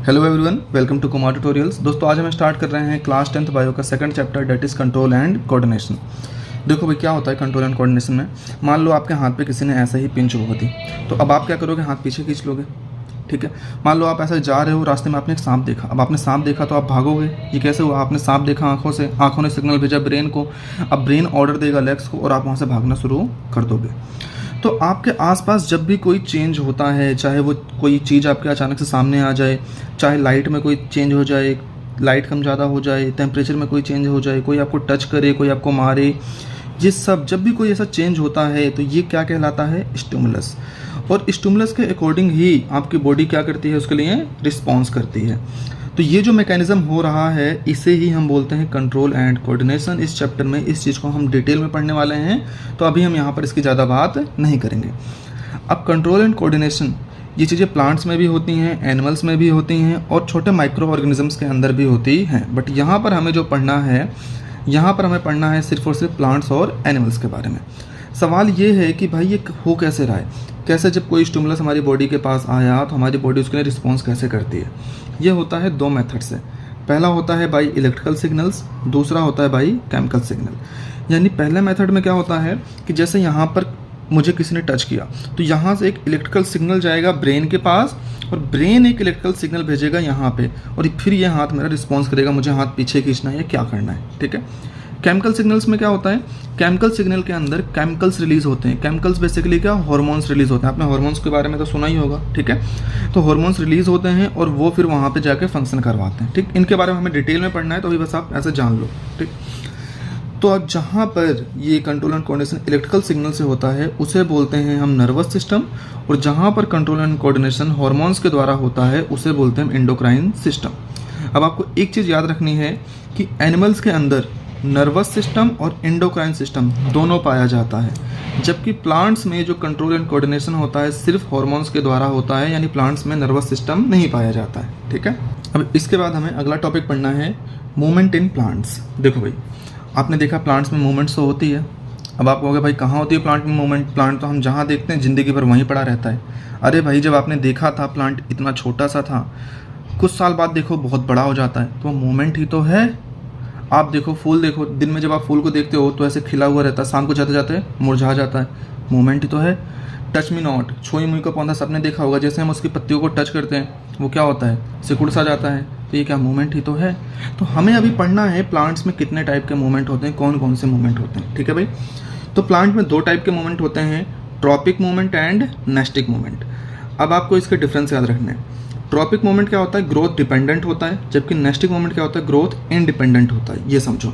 Hello everyone, welcome to Kumar tutorials. दोस्तों आज हम स्टार्ट कर रहे हैं क्लास 10th बायो का second chapter, that is control and coordination. देखो भाई, क्या होता है कंट्रोल एंड कोऑर्डिनेशन में। मान लो आपके हाथ पे किसी ने ऐसे ही पिंच बहुत दी, तो अब आप क्या करोगे, हाथ पीछे खींच लोगे। ठीक है, मान लो आप ऐसे जा रहे हो, रास्ते में आपने एक सांप देखा। अब आपने सांप देखा तो आप भागोगे। ये कैसे हुआ? आपने सांप देखा आंखों से, आंखों ने सिग्नल भेजा ब्रेन को, अब ब्रेन ऑर्डर देगा लेग्स को और आप वहाँ से भागना शुरू कर दोगे। तो आपके आसपास जब भी कोई चेंज होता है, चाहे वो कोई चीज़ आपके अचानक से सामने आ जाए, चाहे लाइट में कोई चेंज हो जाए, लाइट कम ज़्यादा हो जाए, टेम्परेचर में कोई चेंज हो जाए, कोई आपको टच करे, कोई आपको मारे, ये सब जब भी कोई ऐसा चेंज होता है तो ये क्या कहलाता है? स्टिमुलस। और स्टिमुलस के अकॉर्डिंग ही आपकी बॉडी क्या करती है, उसके लिए रिस्पॉन्स करती है। तो ये जो मैकेनिज़्म हो रहा है इसे ही हम बोलते हैं कंट्रोल एंड कोऑर्डिनेशन। इस चैप्टर में इस चीज़ को हम डिटेल में पढ़ने वाले हैं, तो अभी हम यहाँ पर इसकी ज़्यादा बात नहीं करेंगे। अब कंट्रोल एंड कोऑर्डिनेशन ये चीज़ें प्लांट्स में भी होती हैं, एनिमल्स में भी होती हैं और छोटे माइक्रो ऑर्गेनिजम्स के अंदर भी होती हैं। बट यहाँ पर हमें जो पढ़ना है, यहाँ पर हमें पढ़ना है सिर्फ और सिर्फ प्लांट्स और एनिमल्स के बारे में। सवाल ये है कि भाई ये हो कैसे रहा है, कैसे जब कोई स्टिमुलस हमारी बॉडी के पास आया तो हमारी बॉडी उसके लिए रिस्पॉन्स कैसे करती है। ये होता है दो मेथड से। पहला होता है बाई इलेक्ट्रिकल सिग्नल्स, दूसरा होता है बाई केमिकल सिग्नल। यानी पहले मेथड में क्या होता है कि जैसे यहाँ पर मुझे किसी ने टच किया तो यहाँ से एक इलेक्ट्रिकल सिग्नल जाएगा ब्रेन के पास और ब्रेन एक इलेक्ट्रिकल सिग्नल भेजेगा यहाँ पे और फिर ये हाथ मेरा रिस्पॉन्स करेगा, मुझे हाथ पीछे खींचना है या क्या करना है। ठीक है, केमिकल सिग्नल्स में क्या होता है, केमिकल सिग्नल के अंदर केमिकल्स रिलीज होते हैं। केमिकल्स बेसिकली क्या, हार्मोन्स रिलीज होते हैं। आपने हार्मोन्स के बारे में तो सुना ही होगा। ठीक है, तो हार्मोन्स रिलीज होते हैं और वो फिर वहाँ पे जाके फंक्शन करवाते हैं। ठीक, इनके बारे में हमें डिटेल में पढ़ना है, तो अभी बस आप ऐसे जान लो। ठीक, तो अब जहाँ पर ये control and coordination electrical signal से होता है उसे बोलते हैं हम नर्वस सिस्टम, और जहाँ पर कंट्रोल एंड कोऑर्डिनेशन हार्मोन्स के द्वारा होता है उसे बोलते हैं हम एंडोक्राइन सिस्टम। अब आपको एक चीज़ याद रखनी है कि एनिमल्स के अंदर नर्वस सिस्टम और एंडोक्राइन सिस्टम दोनों पाया जाता है, जबकि प्लांट्स में जो कंट्रोल एंड कोऑर्डिनेशन होता है सिर्फ हार्मोन्स के द्वारा होता है, यानी प्लांट्स में नर्वस सिस्टम नहीं पाया जाता है। ठीक है, अब इसके बाद हमें अगला टॉपिक पढ़ना है मूवमेंट इन प्लांट्स। देखो भाई, आपने देखा प्लांट्स में मूवमेंट्स तो होती है। अब आप कहोगे भाई कहाँ होती है प्लांट में मूवमेंट? प्लांट तो हम जहाँ देखते हैं ज़िंदगी भर वहीं पड़ा रहता है। अरे भाई, जब आपने देखा था प्लांट इतना छोटा सा था, कुछ साल बाद देखो बहुत बड़ा हो जाता है, तो मूवमेंट ही तो है। आप देखो फूल, देखो दिन में जब आप फूल को देखते हो तो ऐसे खिला हुआ रहता है, शाम को जाते जाते मुरझा जाता है, मूवमेंट ही तो है। टच मी नॉट, छुई मुई का पौधा सबने देखा होगा, जैसे हम उसकी पत्तियों को टच करते हैं वो क्या होता है, सिकुड़ सा जाता है, तो ये क्या मूवमेंट ही तो है। तो हमें अभी पढ़ना है प्लांट्स में कितने टाइप के मूवमेंट होते हैं, कौन कौन से मूवमेंट होते हैं। ठीक है भाई, तो प्लांट में दो टाइप के मूवमेंट होते हैं, tropic movement and nastic movement. अब आपको इसके डिफरेंस याद रखने हैं। ट्रॉपिक मूवमेंट क्या होता है, ग्रोथ डिपेंडेंट होता है, जबकि नेस्टिक मूवमेंट क्या होता है, ग्रोथ इंडिपेंडेंट होता है। ये समझो,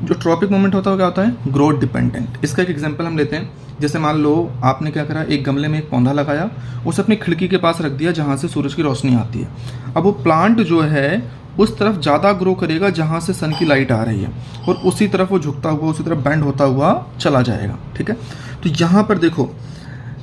जो ट्रॉपिक मूवमेंट होता है वो क्या होता है, ग्रोथ डिपेंडेंट। इसका एक एग्जांपल हम लेते हैं। जैसे मान लो आपने क्या करा, एक गमले में एक पौधा लगाया, उसे अपनी खिड़की के पास रख दिया जहाँ से सूरज की रोशनी आती है। अब वो प्लांट जो है उस तरफ ज़्यादा ग्रो करेगा जहाँ से सन की लाइट आ रही है, और उसी तरफ वो झुकता हुआ, उसी तरफ बेंड होता हुआ चला जाएगा। ठीक है, तो यहाँ पर देखो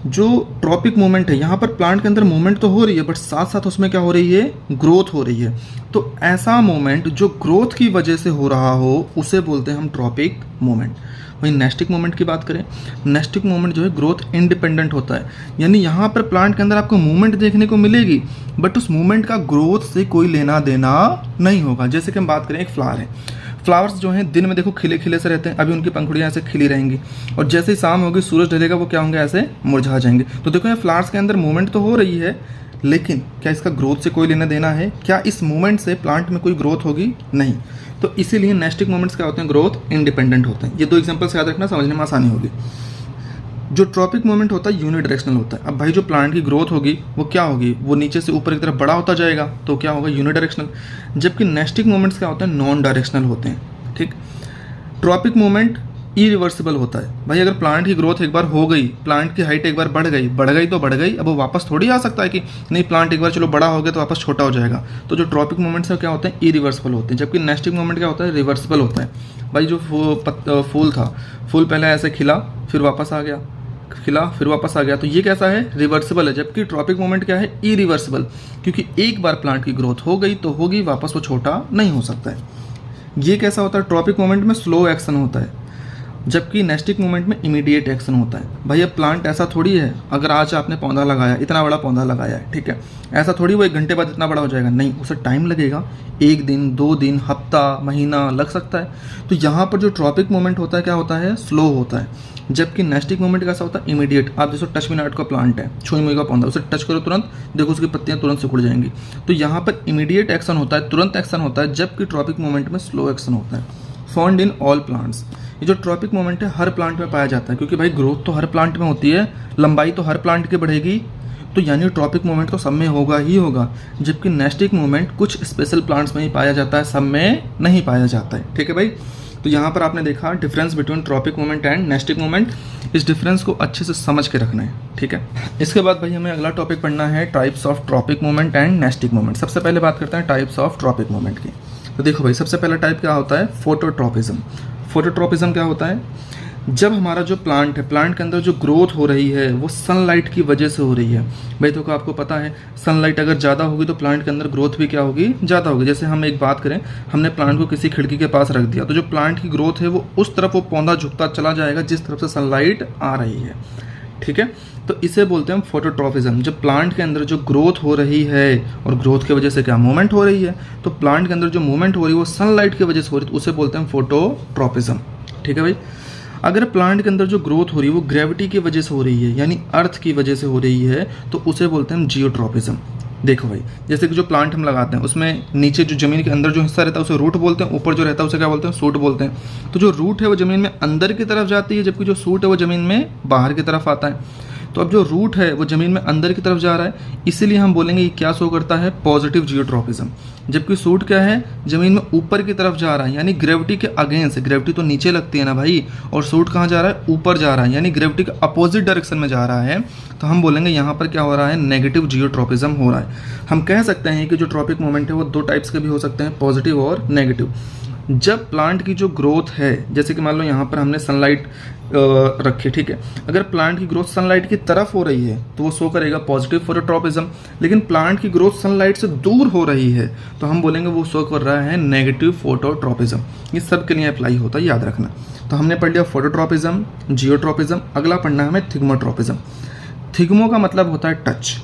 जो ट्रॉपिक मूवमेंट है, यहाँ पर प्लांट के अंदर मूवमेंट तो हो रही है, बट साथ साथ उसमें क्या हो रही है, ग्रोथ हो रही है। तो ऐसा मूवमेंट जो ग्रोथ की वजह से हो रहा हो उसे बोलते हैं हम ट्रॉपिक मूवमेंट। वहीं नेस्टिक मूवमेंट की बात करें, नेस्टिक मूवमेंट जो है ग्रोथ इंडिपेंडेंट होता है, यानी यहाँ पर प्लांट के अंदर आपको मूवमेंट देखने को मिलेगी, बट उस मूवमेंट का ग्रोथ से कोई लेना देना नहीं होगा। जैसे कि हम बात करें, एक फ्लावर है, फ्लावर्स जो हैं दिन में देखो खिले खिले से रहते हैं, अभी उनकी पंखुड़ियाँ ऐसे खिली रहेंगी, और जैसे ही शाम होगी, सूरज ढलेगा, वो क्या होंगे, ऐसे मुरझा जाएंगे। तो देखो ये फ्लावर्स के अंदर मूवमेंट तो हो रही है, लेकिन क्या इसका ग्रोथ से कोई लेना देना है? क्या इस मूवमेंट से प्लांट में कोई ग्रोथ होगी? नहीं। तो इसीलिए नेस्टिक मूवमेंट्स क्या होते हैं, ग्रोथ इंडिपेंडेंट होते हैं। ये दो एग्जाम्पल्स याद रखना, समझने में आसानी होगी। जो ट्रॉपिक मूवमेंट होता है यूनिडायरेक्शनल होता है। अब भाई जो प्लांट की ग्रोथ होगी वो क्या होगी, वो नीचे से ऊपर की तरफ बड़ा होता जाएगा, तो क्या होगा, यूनिडायरेक्शनल। जबकि नेस्टिक मूवमेंट्स क्या होते हैं, नॉन डायरेक्शनल होते हैं। ठीक, ट्रॉपिक मूवमेंट इरिवर्सिबल होता है। भाई अगर प्लांट की ग्रोथ एक बार हो गई, प्लांट की हाइट एक बार बढ़ गई तो बढ़ गई, अब वो वापस थोड़ी आ सकता है कि नहीं प्लांट एक बार चलो बड़ा हो गया तो वापस छोटा हो जाएगा। तो जो ट्रॉपिक मूवमेंट्स है क्या होते हैं, इरिवर्सिबल होते हैं, जबकि नेस्टिक मूवमेंट क्या होता है, रिवर्सिबल होता है। भाई जो फूल था, फूल पहले ऐसे खिला फिर वापस आ गया, खिला फिर वापस आ गया, तो ये कैसा है, रिवर्सिबल है। जबकि ट्रॉपिक मूवमेंट क्या है, इरिवर्सिबल, क्योंकि एक बार प्लांट की ग्रोथ हो गई तो होगी, वापस वो छोटा नहीं हो सकता है। ये कैसा होता है, ट्रॉपिक मूवमेंट में स्लो एक्शन होता है, जबकि नेस्टिक मूवमेंट में इमीडिएट एक्शन होता है। भाई अब प्लांट ऐसा थोड़ी है, अगर आज आपने पौधा लगाया, इतना बड़ा पौधा लगाया है, ठीक है, ऐसा थोड़ी वो 1 घंटे बाद इतना बड़ा हो जाएगा, नहीं, उसे टाइम लगेगा, 1 दिन 2 दिन, हफ्ता, महीना लग सकता है। तो यहाँ पर जो ट्रॉपिक मूवमेंट होता है क्या होता है, स्लो होता है, जबकि नेस्टिक मूवमेंट कैसा होता है, इमीडिएट। आप जैसे टच मी नॉट का प्लांट है, छुई मुई का पौधा, उसे टच करो तुरंत, देखो उसकी पत्तियां तुरंत सिकुड़ जाएंगी। तो यहाँ पर इमीडिएट एक्शन होता है, तुरंत एक्शन होता है, जबकि ट्रॉपिक मूवमेंट में स्लो एक्शन होता है। फाउंड इन ऑल प्लांट्स, ये जो ट्रॉपिक मूवमेंट है हर प्लांट में पाया जाता है, क्योंकि भाई ग्रोथ तो हर प्लांट में होती है, लंबाई तो हर प्लांट की बढ़ेगी, तो यानी ट्रॉपिक मूवमेंट तो सब में होगा ही होगा। जबकि नेस्टिक मूवमेंट कुछ स्पेशल प्लांट्स में ही पाया जाता है, सब में नहीं पाया जाता है। ठीक है भाई, तो यहाँ पर आपने देखा difference between tropic movement and nastic movement. इस डिफरेंस को अच्छे से समझ के रखना है, ठीक है। इसके बाद भाई हमें अगला टॉपिक पढ़ना है types of tropic movement and nastic movement. सबसे पहले बात करते हैं टाइप्स ऑफ ट्रॉपिक मूवमेंट की। तो देखो भाई, सबसे पहला टाइप क्या होता है, फोटोट्रॉपिज्म। फोटोट्रॉपिज्म क्या होता है, जब हमारा जो प्लांट है, प्लांट के अंदर जो ग्रोथ हो रही है वो सनलाइट की वजह से हो रही है। भाई तो आपको पता है सनलाइट अगर ज़्यादा होगी तो प्लांट के अंदर ग्रोथ भी क्या होगी, ज़्यादा होगी। जैसे हम एक बात करें, हमने प्लांट को किसी खिड़की के पास रख दिया, तो जो प्लांट की ग्रोथ है वो उस तरफ वो पौधा झुकता चला जाएगा जिस तरफ से सनलाइट आ रही है, ठीक है। तो इसे बोलते हैं हम फोटोट्रॉपिज्म। जब प्लांट के अंदर जो ग्रोथ हो रही है और ग्रोथ की वजह से क्या मूवमेंट हो रही है, तो प्लांट के अंदर जो मूवमेंट हो रही है वो सनलाइट की वजह से हो रही है, तो उसे बोलते हैं फोटोट्रॉपिज्म, ठीक है भाई। अगर प्लांट के अंदर जो ग्रोथ हो रही है वो ग्रेविटी की वजह से हो रही है, यानी अर्थ की वजह से हो रही है, तो उसे बोलते हैं हम जियोट्रॉपिज्म। देखो भाई, जैसे कि जो प्लांट हम लगाते हैं उसमें नीचे जो जमीन के अंदर जो हिस्सा रहता है उसे रूट बोलते हैं, ऊपर जो रहता है उसे क्या बोलते हैं, सूट बोलते हैं। तो जो रूट है वो जमीन में अंदर की तरफ जाती है, जबकि जो सूट है वो जमीन में बाहर की तरफ आता है। तो अब जो रूट है वो जमीन में अंदर की तरफ जा रहा है, इसीलिए हम बोलेंगे ये क्या शो करता है, पॉजिटिव जियोट्रॉपिज्म। जबकि सूट क्या है, जमीन में ऊपर की तरफ जा रहा है, यानी ग्रेविटी के अगेंस्ट। ग्रेविटी तो नीचे लगती है ना भाई, और सूट कहाँ जा रहा है, ऊपर जा रहा है, यानी ग्रेविटी के अपोजिट डायरेक्शन में जा रहा है। तो हम बोलेंगे यहाँ पर क्या हो रहा है, नेगेटिव जियोट्रॉपिज्म हो रहा है। हम कह सकते हैं कि जो ट्रॉपिक मूवमेंट है वो 2 टाइप्स के भी हो सकते हैं, पॉजिटिव और नेगेटिव। जब प्लांट की जो ग्रोथ है, जैसे कि मान लो यहाँ पर हमने सनलाइट रखी, ठीक है, अगर प्लांट की ग्रोथ सनलाइट की तरफ हो रही है तो वो शो करेगा पॉजिटिव फोटोट्रॉपिज्म। लेकिन प्लांट की ग्रोथ सनलाइट से दूर हो रही है तो हम बोलेंगे वो शो कर रहा है नेगेटिव फोटोट्रॉपिज्म। ये सब के लिए अप्लाई होता है, याद रखना। तो हमने पढ़ लिया फोटोट्रॉपिज्म, जियोट्रॉपिज्म। अगला पढ़ना है हमें थिग्मोट्रॉपिज्म। थिग्मो का मतलब होता है टच,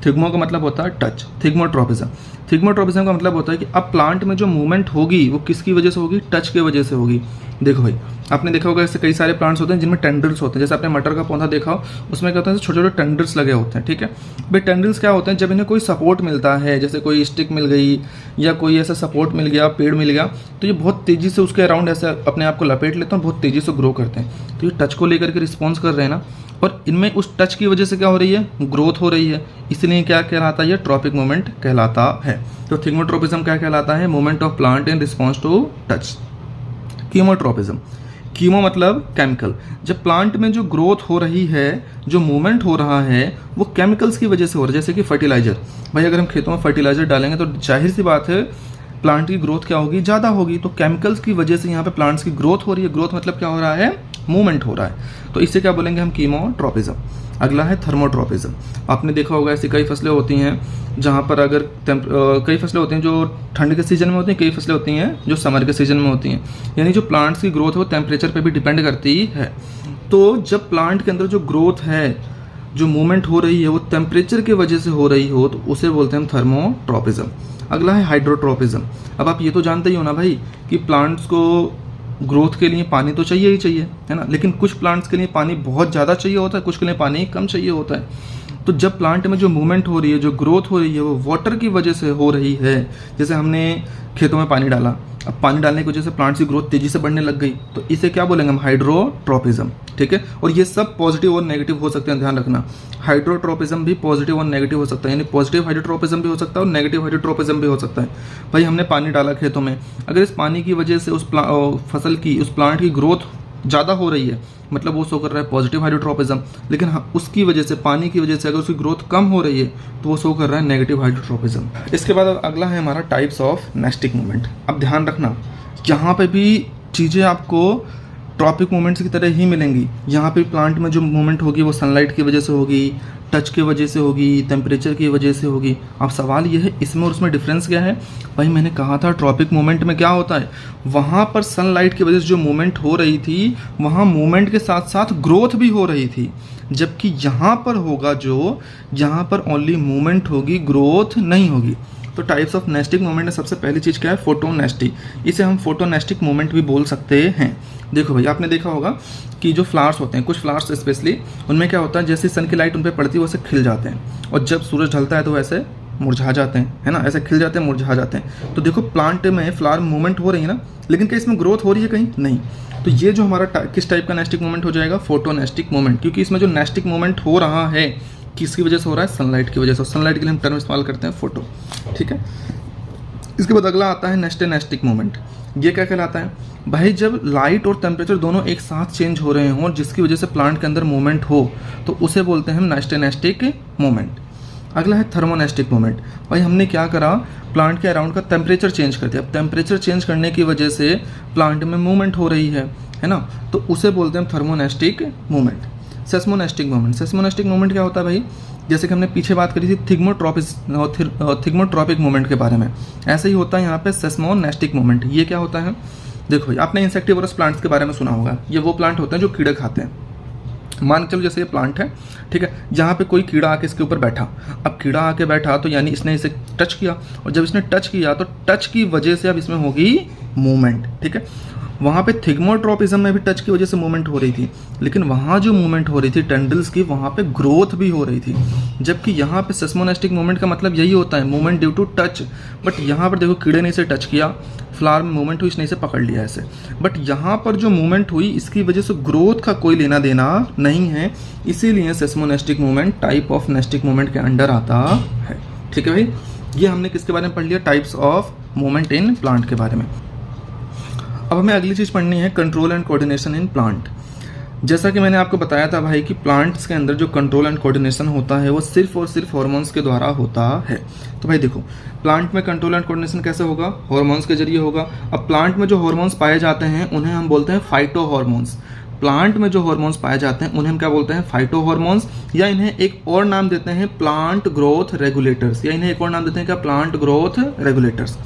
थिग्मो का मतलब होता है टच, थिग्मोट्रॉपिज्म। थिग्मोट्रॉपिज्म का मतलब होता है कि अब प्लांट में जो मूवमेंट होगी वो किसकी वजह से होगी, टच की वजह से होगी। देखो भाई, आपने देखा होगा ऐसे कई सारे प्लांट्स होते हैं जिनमें टेंड्रिल्स होते हैं। जैसे आपने मटर का पौधा देखा हो, उसमें क्या होता है, छोटे छोटे टेंड्रिल्स लगे होते हैं, ठीक है भाई। टेंड्रिल्स क्या होते हैं, जब इन्हें कोई सपोर्ट मिलता है, जैसे कोई स्टिक मिल गई या कोई ऐसा सपोर्ट मिल गया, पेड़ मिल गया, तो ये बहुत तेज़ी से उसके अराउंड ऐसे अपने आप को लपेट लेते हैं, बहुत तेज़ी से ग्रो करते हैं। तो ये टच को लेकर के रिस्पॉन्स कर रहे हैं ना, और इनमें उस टच की वजह से क्या हो रही है, ग्रोथ हो रही है, इसलिए क्या कहलाता है, ये ट्रॉपिक मूवमेंट कहलाता है। तो थिग्मोट्रॉपिज्म क्या कहलाता है, movement of plant in response to touch. Chemotropism, chemo मतलब केमिकल। जब प्लांट में जो ग्रोथ हो रही है, जो मूवमेंट हो रहा है, वो केमिकल्स की वजह से हो रहा है। जैसे कि फर्टिलाइजर, भाई अगर हम खेतों में फर्टिलाइजर डालेंगे तो जाहिर सी बात है प्लांट की ग्रोथ क्या होगी, ज़्यादा होगी। तो केमिकल्स की वजह से यहाँ पे प्लांट्स की ग्रोथ हो रही है। ग्रोथ मतलब क्या हो रहा है, मूवमेंट हो रहा है। तो इससे क्या बोलेंगे हम, कीमोट्रॉपिज्म। अगला है थर्मोट्रॉपिज्म। आपने देखा होगा ऐसी कई फसलें होती हैं जहाँ पर अगर कई फसलें होती हैं जो ठंड के सीजन में होती हैं, कई फसलें होती हैं जो समर के सीजन में होती हैं। यानी जो प्लांट्स की ग्रोथ है वो टेम्परेचर पे भी डिपेंड करती है। तो जब प्लांट के अंदर जो ग्रोथ है, जो मूवमेंट हो रही है, वो टेम्परेचर की वजह से हो रही हो, तो उसे बोलते हैं हम थर्मोट्रॉपिज्म। अगला है हाइड्रोट्रॉपिज्म। अब आप ये तो जानते ही हो ना भाई कि प्लांट्स को ग्रोथ के लिए पानी तो चाहिए ही चाहिए, है ना। लेकिन कुछ प्लांट्स के लिए पानी बहुत ज़्यादा चाहिए होता है, कुछ के लिए पानी कम चाहिए होता है। तो जब प्लांट में जो मूवमेंट हो रही है, जो ग्रोथ हो रही है, वो वाटर की वजह से हो रही है। जैसे हमने खेतों में पानी डाला, अब पानी डालने की वजह से प्लांट्स की ग्रोथ तेजी से बढ़ने लग गई, तो इसे क्या बोलेंगे हम, हाइड्रोट्रॉपिज्म, ठीक है। और ये सब पॉजिटिव और नेगेटिव हो सकते हैं, ध्यान रखना। हाइड्रोट्रॉपिज्म भी पॉजिटिव और नेगेटिव हो सकता है, यानी पॉजिटिव हाइड्रोट्रॉपिज्म भी हो सकता है और नेगेटिव हाइड्रोट्रॉपिज्म भी हो सकता है। भाई हमने पानी डाला खेतों में, अगर इस पानी की वजह से उस फसल की, उस प्लांट की ग्रोथ ज़्यादा हो रही है, मतलब वो शो कर रहा है पॉजिटिव हाइड्रोट्रॉपिज्म। लेकिन उसकी वजह से, पानी की वजह से अगर उसकी ग्रोथ कम हो रही है तो वो शो कर रहा है नेगेटिव हाइड्रोट्रॉपिज्म। इसके बाद अगला है हमारा टाइप्स ऑफ नेस्टिक मूवमेंट। अब ध्यान रखना, यहाँ पे भी चीज़ें आपको ट्रॉपिक मूवमेंट्स की तरह ही मिलेंगी। यहाँ पे प्लांट में जो मूवमेंट होगी वो सनलाइट की वजह से होगी, टच की वजह से होगी, टेम्परेचर की वजह से होगी। अब सवाल ये है इसमें और उसमें डिफरेंस क्या है? भाई मैंने कहा था ट्रॉपिक मूवमेंट में क्या होता है, वहाँ पर सनलाइट की वजह से जो मूवमेंट हो रही थी वहाँ मूवमेंट के साथ साथ ग्रोथ भी हो रही थी, जबकि यहाँ पर होगा जो, यहाँ पर ओनली मूवमेंट होगी, ग्रोथ नहीं होगी। तो टाइप्स ऑफ नेस्टिक मूवमेंट में सबसे पहली चीज़ क्या है? फोटोनेस्टिक। इसे हम फोटोनेस्टिक मूवमेंट भी बोल सकते हैं। देखो भाई आपने देखा होगा कि जो फ्लावर्स होते हैं, कुछ फ्लावर्स स्पेशली, उनमें क्या होता है जैसे सन की लाइट उन पर पड़ती है वैसे खिल जाते हैं, और जब सूरज ढलता है तो वैसे मुरझा जाते हैं, है ना, ऐसे खिल जाते हैं, मुरझा जाते हैं। तो देखो प्लांट में फ्लावर मूवमेंट हो रही है ना, लेकिन क्या इसमें ग्रोथ हो रही है कहीं? नहीं। तो ये जो हमारा किस टाइप का नेस्टिक मूवमेंट हो जाएगा? फोटोनेस्टिक मूवमेंट, क्योंकि इसमें जो नेस्टिक मूवमेंट हो रहा है किसकी वजह से हो रहा है? सनलाइट की वजह से। सनलाइट के लिए हम टर्म इस्तेमाल करते हैं फोटो, ठीक है। इसके बाद अगला आता है नेस्टेनेस्टिक मूवमेंट। ये क्या कहलाता है? भाई जब लाइट और टेम्परेचर दोनों एक साथ चेंज हो रहे हों और जिसकी वजह से प्लांट के अंदर मूवमेंट हो, तो उसे बोलते हैं हम नेस्टेनेस्टिक मूवमेंट। अगला है थर्मोनेस्टिक मूवमेंट। भाई हमने क्या करा, प्लांट के अराउंड का टेम्परेचर चेंज कर दिया। अब टेम्परेचर चेंज करने की वजह से प्लांट में मूवमेंट हो रही है ना, तो उसे बोलते हैं थर्मोनेस्टिक मूवमेंट। सेस्मोनेस्टिक मूवमेंट। सेस्मोनेस्टिक मूवमेंट क्या होता है भाई? जैसे कि हमने पीछे बात करी थी थिग्मोट्रॉपिक मूवमेंट के बारे में, ऐसे ही होता है यहाँ पे सेस्मोनेस्टिक मूवमेंट। ये क्या होता है? देखो भाई आपने इंसेक्टिवरस प्लांट्स के बारे में सुना होगा। ये वो प्लांट होते हैं जो कीड़े खाते हैं। मान के चलो जैसे ये प्लांट है, ठीक है, यहाँ पे कोई कीड़ा आके इसके ऊपर बैठा। अब कीड़ा आके बैठा तो यानी इसने इसे टच किया, और जब इसने टच किया तो टच की वजह से अब इसमें होगी मूवमेंट, ठीक है। वहाँ पे थिग्मोट्रोपिज्म में भी टच की वजह से मूवमेंट हो रही थी, लेकिन वहाँ जो मूवमेंट हो रही थी टेंडल्स की, वहाँ पे ग्रोथ भी हो रही थी। जबकि यहाँ पे सेस्मोनेस्टिक मूवमेंट का मतलब यही होता है, movement due to touch. But यहाँ पर देखो कीड़े ने इसे टच किया, फ्लावर में मूवमेंट हुई, इसने इसे पकड़ लिया ऐसे। बट यहाँ पर जो मूवमेंट हुई इसकी वजह से ग्रोथ का कोई लेना देना नहीं है, इसीलिए seismonastic movement type of nastic movement के अंडर आता है, ठीक है भाई। ये हमने किसके बारे में पढ़ लिया? Types of movement in plant के बारे में। अब हमें अगली चीज़ पढ़नी है control and coordination in plant. जैसा कि मैंने आपको बताया था भाई कि प्लांट्स के अंदर जो कंट्रोल एंड कोऑर्डिनेशन होता है वो सिर्फ और सिर्फ हार्मोन्स के द्वारा होता है। तो भाई देखो प्लांट में कंट्रोल एंड कोऑर्डिनेशन कैसे होगा? हार्मोन्स के जरिए होगा। अब प्लांट में जो हार्मोन्स पाए जाते हैं उन्हें हम बोलते हैं फाइटो हार्मोन्स। प्लांट में जो हार्मोन्स पाए जाते हैं उन्हें हम क्या बोलते हैं? फाइटो हार्मोन्स, या इन्हें एक और नाम देते हैं प्लांट ग्रोथ रेगुलेटर्स, या इन्हें एक और नाम देते हैं क्या? Plant growth regulators.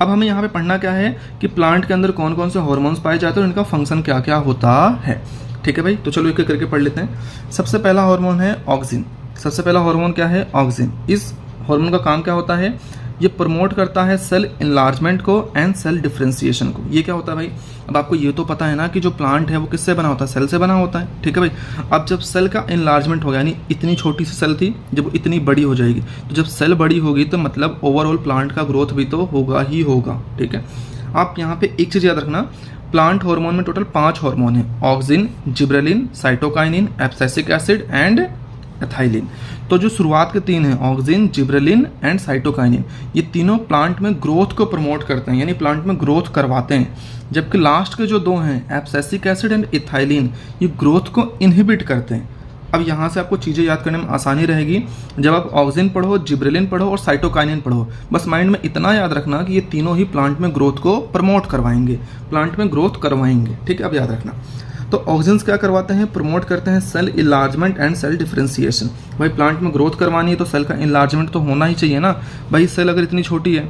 अब हमें यहाँ पे पढ़ना क्या है कि प्लांट के अंदर कौन कौन से हार्मोन्स पाए जाते हैं और इनका फंक्शन क्या क्या होता है, ठीक है भाई। तो चलो एक एक करके पढ़ लेते हैं। सबसे पहला हार्मोन है ऑक्सिन। सबसे पहला हार्मोन क्या है? ऑक्सिन। इस हार्मोन का काम क्या होता है? ये प्रमोट करता है सेल इनलार्जमेंट को एंड सेल डिफरेंशिएशन को। ये क्या होता है भाई? अब आपको ये तो पता है ना कि जो प्लांट है वो किससे बना होता है? सेल से बना होता है, ठीक है भाई। अब जब सेल का इनलार्जमेंट हो गया, यानी इतनी छोटी सी सेल थी जब वो इतनी बड़ी हो जाएगी, तो जब सेल बड़ी होगी तो मतलब ओवरऑल प्लांट का ग्रोथ भी तो होगा ही होगा, ठीक है। आप यहाँ पे एक चीज़ याद रखना, प्लांट हार्मोन में टोटल 5 हार्मोन है, auxin, gibberellin, cytokinin, abscisic acid and ethylene. तो जो शुरुआत के 3 हैं ऑक्सिन, जिब्रेलिन एंड साइटोकाइनिन, ये तीनों प्लांट में ग्रोथ को प्रमोट करते हैं, यानी प्लांट में ग्रोथ करवाते हैं। जबकि लास्ट के जो 2 हैं एब्सिसिक एसिड एंड एथाइलिन, ये ग्रोथ को इनहिबिट करते हैं। अब यहाँ से आपको चीज़ें याद करने में आसानी रहेगी जब आप ऑक्सिन पढ़ो, जिब्रेलिन पढ़ो और साइटोकाइनिन पढ़ो। बस माइंड में इतना याद रखना कि ये तीनों ही प्लांट में ग्रोथ को प्रमोट करवाएंगे, प्लांट में ग्रोथ करवाएंगे, ठीक है। अब याद रखना, तो ऑक्सिन्स क्या करवाते हैं? प्रमोट करते हैं cell enlargement and cell differentiation. भाई प्लांट में ग्रोथ करवानी है तो सेल का इनलार्जमेंट तो होना ही चाहिए ना भाई। सेल अगर इतनी छोटी है,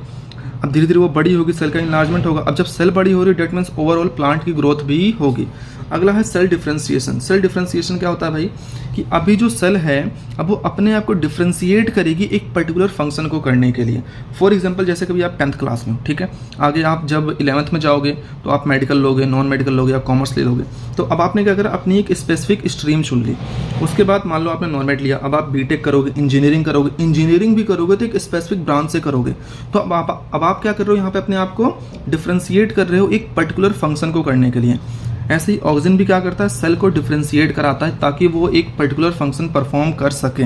अब धीरे धीरे वो बड़ी होगी, सेल का इनलार्जमेंट होगा। अब जब सेल बड़ी हो रही है डेट मीन्स ओवरऑल प्लांट की ग्रोथ भी होगी। अगला है सेल डिफरेंशिएशन। सेल डिफरेंशिएशन क्या होता है भाई? कि अभी जो सेल है अब वो अपने आप को डिफरेंशिएट करेगी एक पर्टिकुलर फंक्शन को करने के लिए। फॉर एग्जांपल जैसे कभी आप 10th क्लास में हो, ठीक है, आगे आप जब 11th में जाओगे तो आप मेडिकल लोगे, नॉन मेडिकल लोगे या कॉमर्स ले लोगे। तो अब आपने क्या करा? अपनी एक स्पेसिफिक स्ट्रीम चुन ली। उसके बाद मान लो आपने नॉन मेड लिया, अब आप बीटेक करोगे, इंजीनियरिंग करोगे। इंजीनियरिंग भी करोगे तो एक स्पेसिफिक ब्रांच से करोगे। तो अब आप क्या कर रहे हो? यहाँ पे अपने आप को डिफरेंशिएट कर रहे हो एक पर्टिकुलर फंक्शन को करने के लिए। ऐसे ही ऑक्सिन भी क्या करता है? सेल को डिफरेंशिएट कराता है ताकि वो एक पर्टिकुलर फंक्शन परफॉर्म कर सके,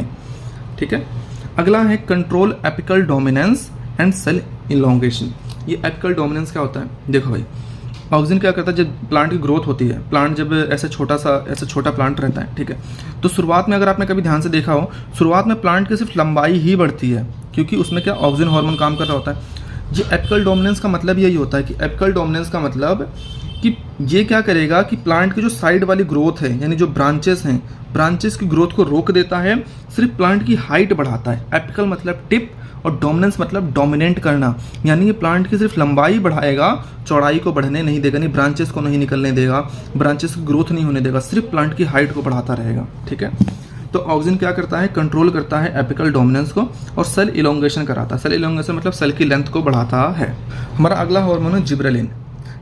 ठीक है। अगला है control apical dominance and cell elongation. ये एपिकल डोमिनेंस क्या होता है? देखो भाई ऑक्सिन क्या करता है? जब प्लांट की ग्रोथ होती है, प्लांट जब ऐसे छोटा प्लांट रहता है, ठीक है, तो शुरुआत में अगर आपने कभी ध्यान से देखा हो, शुरुआत में प्लांट की सिर्फ लंबाई ही बढ़ती है, क्योंकि उसमें क्या ऑक्सिन हार्मोन काम कर रहा होता है। ये एपिकल डोमिनेंस का मतलब यही होता है कि एपिकल डोमिनेंस का मतलब कि ये क्या करेगा कि प्लांट की जो साइड वाली ग्रोथ है यानी जो ब्रांचेस हैं, ब्रांचेस की ग्रोथ को रोक देता है, सिर्फ प्लांट की हाइट बढ़ाता है। एपिकल मतलब टिप और डोमिनेंस मतलब डोमिनेट करना, यानी ये प्लांट की सिर्फ लंबाई बढ़ाएगा, चौड़ाई को बढ़ने नहीं देगा, नहीं ब्रांचेस को नहीं निकलने देगा, ब्रांचेस की ग्रोथ नहीं होने देगा, सिर्फ प्लांट की हाइट को बढ़ाता रहेगा। ठीक है, तो ऑक्सिन क्या करता है, कंट्रोल करता है एपिकल डोमिनेंस को और सेल इलोंगेशन कराता है। सेल इलोंगेशन मतलब सेल की लेंथ को बढ़ाता है। हमारा अगला हार्मोन है जिब्रेलिन।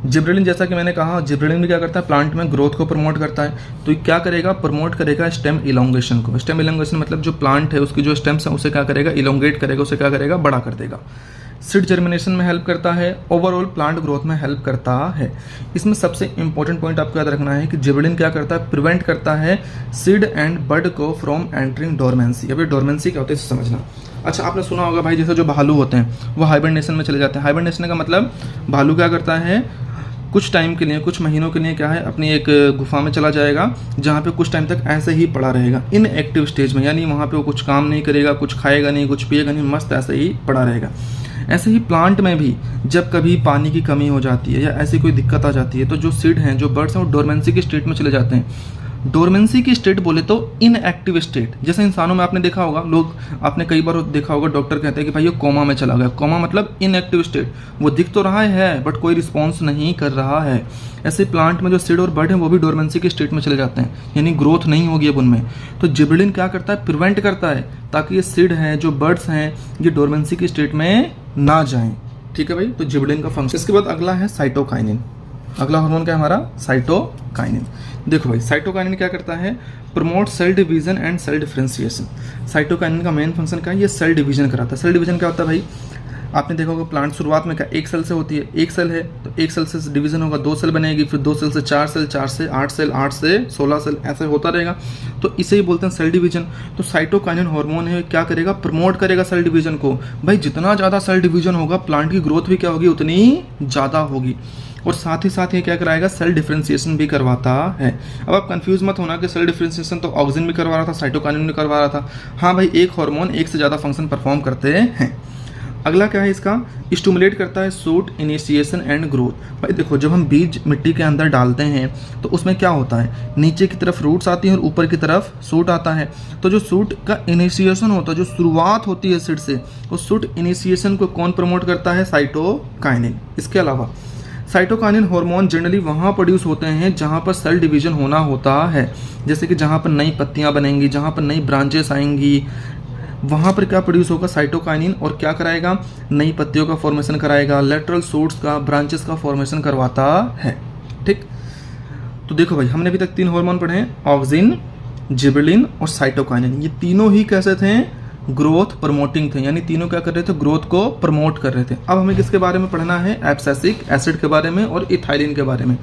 जिब्रेलिन जैसा कि मैंने कहा, जिब्रेलिन भी क्या करता है, प्लांट में ग्रोथ को प्रमोट करता है। तो ये क्या करेगा, प्रमोट करेगा स्टेम इलोंगेशन को। स्टेम इलोंगेशन मतलब जो प्लांट है उसकी जो स्टेम्स है उसे क्या करेगा, इलोंगेट करेगा, उसे क्या करेगा, बड़ा कर देगा। सीड जर्मिनेशन में हेल्प करता है, ओवरऑल प्लांट ग्रोथ में हेल्प करता है। इसमें सबसे इंपॉर्टेंट पॉइंट आपको याद रखना है कि जिब्रेलिन क्या करता है, प्रिवेंट करता है सीड एंड बड को फ्रॉम एंटरिंग डोरमेंसी। अभी डोरमेंसी क्या होता है इसे समझना। अच्छा, आपने सुना होगा भाई, जैसे जो भालू होते हैं वो हाइबरनेशन में चले जाते हैं। हाइबरनेशन का मतलब भालू क्या करता है, कुछ टाइम के लिए, कुछ महीनों के लिए क्या है, अपनी एक गुफा में चला जाएगा जहाँ पे कुछ टाइम तक ऐसे ही पड़ा रहेगा इन एक्टिव स्टेज में, यानी वहाँ पे वो कुछ काम नहीं करेगा, कुछ खाएगा नहीं, कुछ पिएगा नहीं, मस्त ऐसे ही पड़ा रहेगा। ऐसे ही प्लांट में भी जब कभी पानी की कमी हो जाती है या ऐसी कोई दिक्कत आ जाती है तो जो सीड हैं, जो बर्ड्स हैं, वो डोरमेंसी की स्टेट में चले जाते हैं। डोरमेंसी की स्टेट बोले तो इनएक्टिव स्टेट। जैसे इंसानों में आपने देखा होगा, लोग आपने कई बार देखा होगा, डॉक्टर कहते हैं कि भाई ये कोमा में चला गया। कोमा मतलब इनएक्टिव स्टेट, वो दिख तो रहा है बट कोई रिस्पॉन्स नहीं कर रहा है। ऐसे प्लांट में जो सीड और बर्ड हैं वो भी डोरमेंसी की स्टेट में चले जाते हैं, यानी ग्रोथ नहीं होगी अब उनमें। तो जिब्रेलिन क्या करता है, प्रिवेंट करता है ताकि ये सीड हैं, जो बर्ड्स हैं, ये डोरमेंसी की स्टेट में ना जाएं। ठीक है भाई, तो जिब्रेलिन का फंक्शन। इसके बाद अगला है साइटोकाइनिन। अगला हार्मोन क्या है हमारा, साइटोकाइनिन। देखो भाई, साइटोकाइनिन क्या करता है, promote cell division and cell differentiation. Cytokinin का मेन फंक्शन क्या है, ये सेल डिवीजन कराता है। सेल डिवीजन क्या होता है भाई, आपने देखा होगा प्लांट शुरुआत में क्या एक सेल से होती है, एक सेल है तो एक सेल से डिवीजन होगा, 2 सेल बनेगी, फिर 2 सेल से 4 सेल, 4 से 8 सेल, 8 से 16 सेल, ऐसे होता रहेगा। तो इसे ही बोलते हैं सेल डिवीजन। तो साइटोकाइनिन हार्मोन है, क्या करेगा, प्रमोट करेगा सेल डिवीजन को। भाई जितना ज़्यादा सेल डिवीजन होगा प्लांट की ग्रोथ भी क्या होगी, उतनी ज़्यादा होगी। और साथ ही साथ ये क्या कराएगा, सेल डिफरेंशिएशन भी करवाता है। अब आप कंफ्यूज मत होना कि सेल डिफरेंशिएशन तो ऑक्सिन भी करवा रहा था, साइटोकाइनिन भी करवा रहा था। हाँ भाई, एक हार्मोन एक से ज़्यादा फंक्शन परफॉर्म करते हैं। अगला क्या है इसका, स्टिमुलेट करता है शूट इनिशिएशन एंड ग्रोथ। भाई देखो, जब हम बीज मिट्टी के अंदर डालते हैं तो उसमें क्या होता है, नीचे की तरफ रूट्स आती हैं और ऊपर की तरफ शूट आता है। तो जो शूट का इनिशिएशन होता है, जो शुरुआत होती है सीड से, उस शूट इनिशिएशन को कौन प्रमोट करता है, साइटोकाइनिन। इसके अलावा साइटोकाइनिन हार्मोन जनरली वहाँ प्रोड्यूस होते हैं जहाँ पर सेल डिवीजन होना होता है। जैसे कि जहाँ पर नई पत्तियाँ बनेंगी, जहाँ पर नई ब्रांचेस आएंगी, वहाँ पर क्या प्रोड्यूस होगा, साइटोकाइनिन, और क्या कराएगा, नई पत्तियों का फॉर्मेशन कराएगा, लेटरल शूट्स का, ब्रांचेस का फॉर्मेशन करवाता है। ठीक, तो देखो भाई, हमने अभी तक 3 हार्मोन पढ़े हैं, ऑक्सिन, जिब्रेलिन और साइटोकाइनिन। ये तीनों ही कैसे थे, ग्रोथ प्रमोटिंग थे, यानी तीनों क्या कर रहे थे, ग्रोथ को प्रमोट कर रहे थे। अब हमें किसके बारे में पढ़ना है, एब्सिसिक एसिड के बारे में और इथाइलिन के बारे में।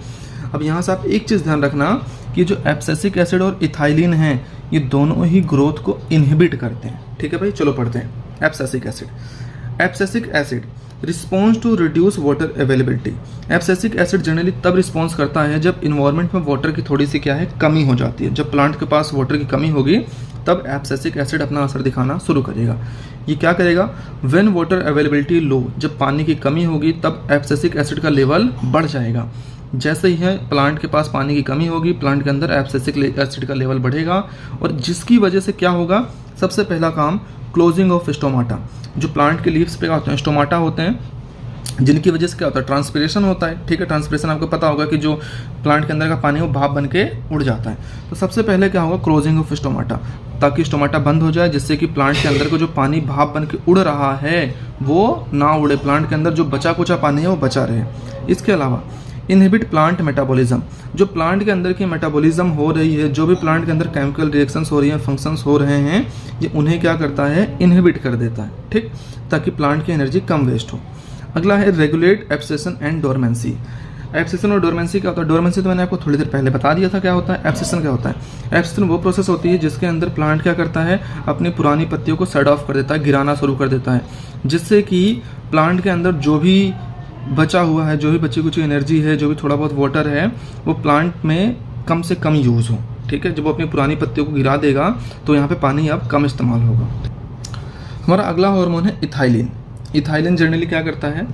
अब यहाँ से आप एक चीज़ ध्यान रखना कि जो एब्सिसिक एसिड और इथाइलिन हैं, ये दोनों ही ग्रोथ को इनहिबिट करते हैं। ठीक है भाई, चलो पढ़ते हैं। Abscisic acid. Abscisic acid response to reduce water availability. Abscisic acid generally तब रिस्पॉन्स करता है जब इन्वायरमेंट में वाटर की थोड़ी सी क्या है, कमी हो जाती है। जब प्लांट के पास वाटर की कमी होगी तब एब्सिसिक एसिड अपना असर दिखाना शुरू करेगा। ये क्या करेगा, व्हेन वाटर अवेलेबिलिटी लो, जब पानी की कमी होगी तब एब्सिसिक एसिड का लेवल बढ़ जाएगा। जैसे ही है प्लांट के पास पानी की कमी होगी, प्लांट के अंदर एब्सिसिक एसिड का लेवल बढ़ेगा, और जिसकी वजह से क्या होगा, सबसे पहला काम क्लोजिंग ऑफ स्टोमाटा। जो प्लांट के लीव्स पे होते हैं, स्टोमाटा होते हैं, जिनकी वजह से क्या होता है, ट्रांसपिरेशन होता है। ठीक है, ट्रांसपिरेशन आपको पता होगा कि जो प्लांट के अंदर का पानी वो भाप बन के उड़ जाता है। तो सबसे पहले क्या होगा, क्लोजिंग ऑफ स्टोमाटा, ताकि स्टोमाटा बंद हो जाए, जिससे कि प्लांट के अंदर को जो पानी भाप बन के उड़ रहा है वो ना उड़े, प्लांट के अंदर जो बचा कुचा पानी है वो बचा रहे। इसके अलावा इनहिबिट प्लांट मेटाबॉलिज्म, जो प्लांट के अंदर की मेटाबॉलिज्म हो रही है, जो भी प्लांट के अंदर केमिकल रिएक्शंस हो रही हैं, फंक्शंस हो रहे हैं, ये उन्हें क्या करता है, इनहिबिट कर देता है। ठीक, ताकि प्लांट की एनर्जी कम वेस्ट हो। अगला है regulate abscission and dormancy. Abscission और डोरमेंसी क्या होता है, डोरमेंसी तो मैंने आपको थोड़ी देर पहले बता दिया था क्या होता है। एब्सेशन क्या होता है, एब्सेशन वो प्रोसेस होती है जिसके अंदर प्लांट क्या करता है, अपनी पुरानी पत्तियों को सेड ऑफ कर देता है, गिराना शुरू कर देता है, जिससे कि प्लांट के अंदर जो भी बचा हुआ है, जो भी बची कुछ एनर्जी है, जो भी थोड़ा बहुत वाटर है, वो प्लांट में कम से कम यूज़ हो। ठीक है, जब वो अपनी पुरानी पत्तियों को गिरा देगा तो यहाँ पे पानी अब कम इस्तेमाल होगा। हमारा अगला हार्मोन है इथाइलिन। इथाइलिन जनरली क्या करता है,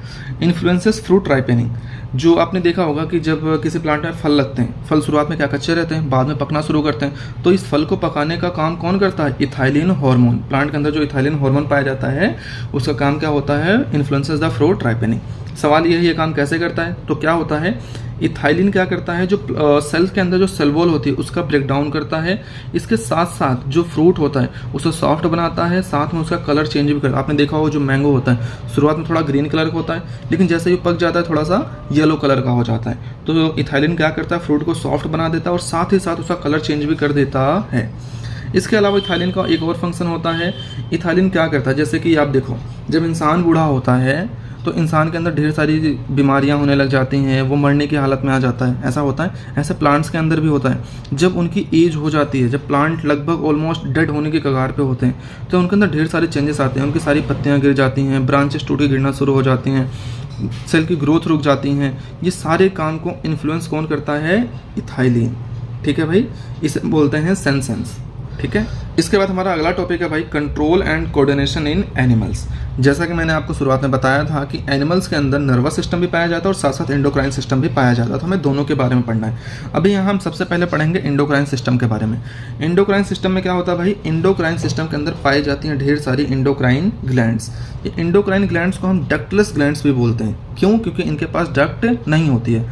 इन्फ्लुएंसेस फ्रूट राइपनिंग। जो आपने देखा होगा कि जब किसी प्लांट में फल लगते हैं, फल शुरुआत में क्या कच्चे रहते हैं, बाद में पकना शुरू करते हैं, तो इस फल को पकाने का काम कौन करता है, इथाइलिन हार्मोन। प्लांट के अंदर जो इथाइलिन हार्मोन पाया जाता है उसका काम क्या होता है, इन्फ्लुएंसेस द फ्रूट राइपनिंग। सवाल ये है ये काम कैसे करता है, तो क्या होता है, इथाइलिन क्या करता है, जो सेल के अंदर जो सेल वॉल होती है उसका ब्रेक डाउन करता है, इसके साथ साथ जो फ्रूट होता है उसे सॉफ्ट बनाता है, साथ में उसका कलर चेंज भी करता है। आपने देखा होगा जो मैंगो होता है शुरुआत में थोड़ा ग्रीन कलर का होता है, लेकिन जैसे ही पक जाता है थोड़ा सा येलो कलर का हो जाता है। तो इथाइलिन क्या करता है, फ्रूट को सॉफ्ट बना देता है और साथ ही साथ उसका कलर चेंज भी कर देता है। इसके अलावा इथाइलिन का एक और फंक्शन होता है, इथाइलिन क्या करता है, जैसे कि आप देखो जब इंसान बूढ़ा होता है तो इंसान के अंदर ढेर सारी बीमारियां होने लग जाती हैं, वो मरने की हालत में आ जाता है, ऐसा होता है। ऐसे प्लांट्स के अंदर भी होता है, जब उनकी एज हो जाती है, जब प्लांट लगभग ऑलमोस्ट डेड होने के कगार पे होते हैं, तो उनके अंदर ढेर सारे चेंजेस आते हैं, उनकी सारी पत्तियां गिर जाती हैं, ब्रांचेस टूट के गिरना शुरू हो जाती हैं, सेल की ग्रोथ रुक जाती हैं। ये सारे काम को इन्फ्लुएंस कौन करता है, इथाइलिन। ठीक है भाई, इसे बोलते हैं सेंसेंस। ठीक है, इसके बाद हमारा अगला टॉपिक है भाई control and coordination in animals. जैसा कि मैंने आपको शुरुआत में बताया था कि एनिमल्स के अंदर नर्वस सिस्टम भी पाया जाता है और साथ साथ एंडोक्राइन सिस्टम भी पाया जाता है, तो हमें दोनों के बारे में पढ़ना है। अभी यहाँ हम सबसे पहले पढ़ेंगे एंडोक्राइन सिस्टम के बारे में। एंडोक्राइन सिस्टम में क्या होता है भाई, एंडोक्राइन सिस्टम के अंदर पाई जाती हैं ढेर सारी एंडोक्राइन ग्लैंड्स। ये एंडोक्राइन ग्लैंड्स को हम डक्टलेस ग्लैंड्स भी बोलते हैं। क्यों, क्योंकि इनके पास डक्ट नहीं होती है।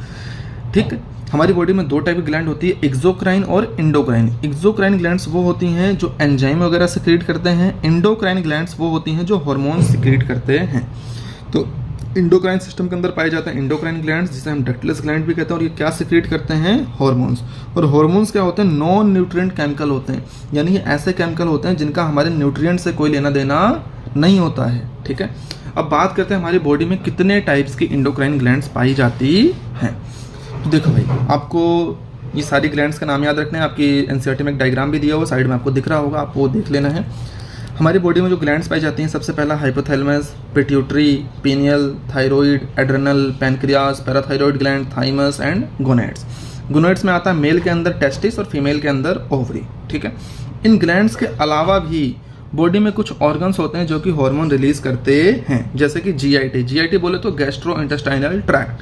ठीक है, हमारी बॉडी में दो टाइप की ग्लैंड होती है, एक्सोक्राइन और एंडोक्राइन। एक्सोक्राइन ग्लैंड्स वो होती हैं जो एंजाइम वगैरह सिक्रीट करते हैं, एंडोक्राइन ग्लैंड्स वो होती हैं जो हार्मोन सिक्रीट करते हैं। तो एंडोक्राइन सिस्टम के अंदर पाए जाते हैं एंडोक्राइन ग्लैंड्स, जिसे हम डक्टलेस ग्लैंड भी कहते हैं, और ये क्या सिक्रीट करते हैं, हार्मोन्स। और हार्मोन्स क्या होते हैं, नॉन न्यूट्रिएंट केमिकल होते हैं, यानी ये ऐसे केमिकल होते हैं जिनका हमारे न्यूट्रिएंट से कोई लेना देना नहीं होता है। ठीक है, अब बात करते हैं हमारी बॉडी में कितने टाइप्स की एंडोक्राइन ग्लैंड्स पाई जाती हैं। तो देखो भाई, आपको ये सारी ग्लैंड्स का नाम याद रखना है। आपकी एनसीईआरटी में एक डायग्राम भी दिया हुआ साइड में आपको दिख रहा होगा, आप वो देख लेना है। हमारी बॉडी में जो ग्लैंड्स पाई जाती हैं, सबसे पहला hypothalamus, pituitary, pineal, thyroid, adrenal, pancreas, parathyroid gland, thymus and gonads. Gonads में आता है मेल के अंदर टेस्टिस और फीमेल के अंदर ओवरी। ठीक है, इन ग्लैंड्स के अलावा भी बॉडी में कुछ ऑर्गन्स होते हैं जो कि हार्मोन रिलीज करते हैं, जैसे कि जीआईटी। जीआईटी बोले तो gastrointestinal tract,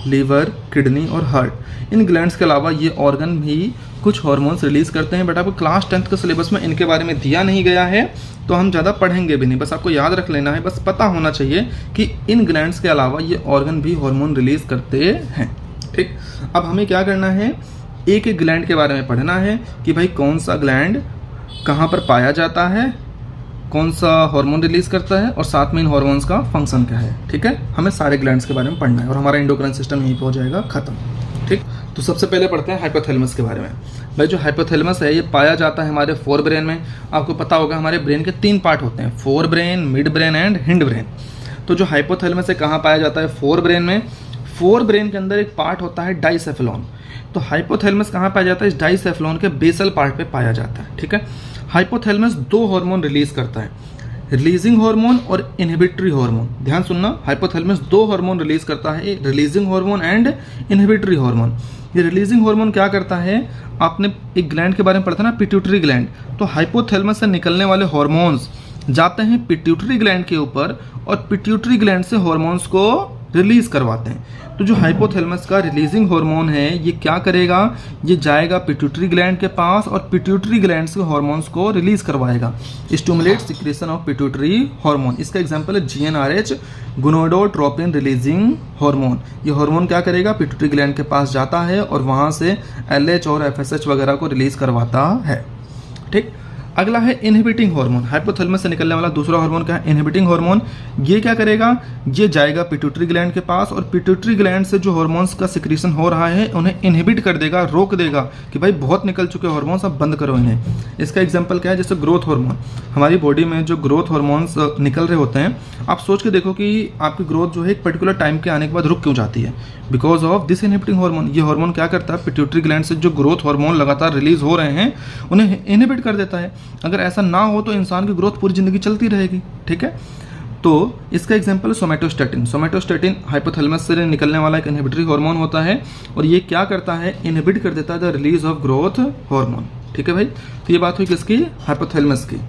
liver, kidney और हार्ट। इन ग्लैंड्स के अलावा ये ऑर्गन भी कुछ हार्मोन्स रिलीज करते हैं, बट आपको क्लास 10th के सिलेबस में इनके बारे में दिया नहीं गया है, तो हम ज़्यादा पढ़ेंगे भी नहीं। बस आपको याद रख लेना है, बस पता होना चाहिए कि इन ग्लैंड्स के अलावा ये ऑर्गन भी हार्मोन रिलीज करते हैं। ठीक, अब हमें क्या करना है, एक एक ग्लैंड के बारे में पढ़ना है कि भाई कौन सा ग्लैंड कहाँ पर पाया जाता है, कौन सा हार्मोन रिलीज करता है, और साथ में इन हार्मोन्स का फंक्शन क्या है। ठीक है, हमें सारे ग्लैंड्स के बारे में पढ़ना है और हमारा एंडोक्राइन सिस्टम यहीं पे हो जाएगा खत्म। ठीक, तो सबसे पहले पढ़ते हैं हाइपोथैलेमस के बारे में। भाई जो हाइपोथैलेमस है ये पाया जाता है हमारे फोर ब्रेन में। आपको पता होगा हमारे ब्रेन के 3 पार्ट होते हैं, fore brain, mid brain and hind brain. तो जो हाइपोथैलेमस है कहाँ पाया जाता है, फोर ब्रेन में। फोर ब्रेन के अंदर एक पार्ट होता है डाइसेफेलॉन। तो हाइपोथैलेमस कहाँ पाया जाता है, इस डाइसेफेलॉन के बेसल पार्ट पे पाया जाता है। ठीक है, हाइपोथैलेमस 2 हार्मोन रिलीज करता है, रिलीजिंग हार्मोन और इनहिबिटरी हार्मोन। ध्यान सुनना, हाइपोथैलेमस 2 हार्मोन रिलीज करता है, releasing hormone and inhibitory hormone. ये रिलीजिंग हार्मोन क्या करता है, आपने एक ग्लैंड के बारे में पढ़ा था ना, पिट्यूटरी ग्लैंड। तो हाइपोथैलेमस से निकलने वाले हार्मोन्स जाते हैं पिट्यूटरी ग्लैंड के ऊपर और पिट्यूटरी ग्लैंड से हार्मोन्स को रिलीज करवाते हैं। तो जो हाइपोथैलेमस का रिलीजिंग हार्मोन है ये क्या करेगा, ये जाएगा पिट्यूटरी ग्लैंड के पास और पिट्यूटरी ग्लैंड से हार्मोन्स को रिलीज करवाएगा, stimulate secretion of pituitary hormone. इसका एग्जांपल है जीएनआरएच, गोनाडोट्रोपिन रिलीजिंग हार्मोन। ये हार्मोन क्या करेगा, पिट्यूटरी ग्लैंड के पास जाता है और वहां से एलएच और एफएसएच वगैरह को रिलीज करवाता है। ठीक, अगला है इनहिबिटिंग हार्मोन। हाइपोथैलेमस से निकलने वाला दूसरा हार्मोन क्या है, इनहिबिटिंग हार्मोन। ये क्या करेगा, ये जाएगा पिट्यूटरी ग्लैंड के पास और पिट्यूटरी ग्लैंड से जो हार्मोन्स का सिक्रीशन हो रहा है उन्हें इनहिबिट कर देगा, रोक देगा कि भाई बहुत निकल चुके हार्मोन्स, अब बंद करो इन्हें। इसका एग्जांपल क्या है, जैसे ग्रोथ हार्मोन। हमारी बॉडी में जो ग्रोथ हार्मोन्स निकल रहे होते हैं, आप सोच के देखो कि आपकी ग्रोथ जो है एक पर्टिकुलर टाइम के आने के बाद रुक क्यों जाती है, because of this inhibiting hormone. ये हार्मोन क्या करता है, पिट्यूटरी ग्लैंड से जो ग्रोथ हार्मोन लगातार रिलीज हो रहे हैं उन्हें इनहिबिट कर देता है। अगर ऐसा ना हो तो इंसान की ग्रोथ पूरी जिंदगी चलती रहेगी। ठीक है, तो इसका एग्जांपल है सोमैटोस्टैटिन। सोमैटोस्टैटिन हाइपोथैलेमस से निकलने वाला एक इनहिबिटरी हार्मोन होता है और ये क्या करता है, इनहिबिट कर देता है the release of growth hormone. ठीक है भाई, तो ये बात हुई किसकी, हाइपोथैलेमस की।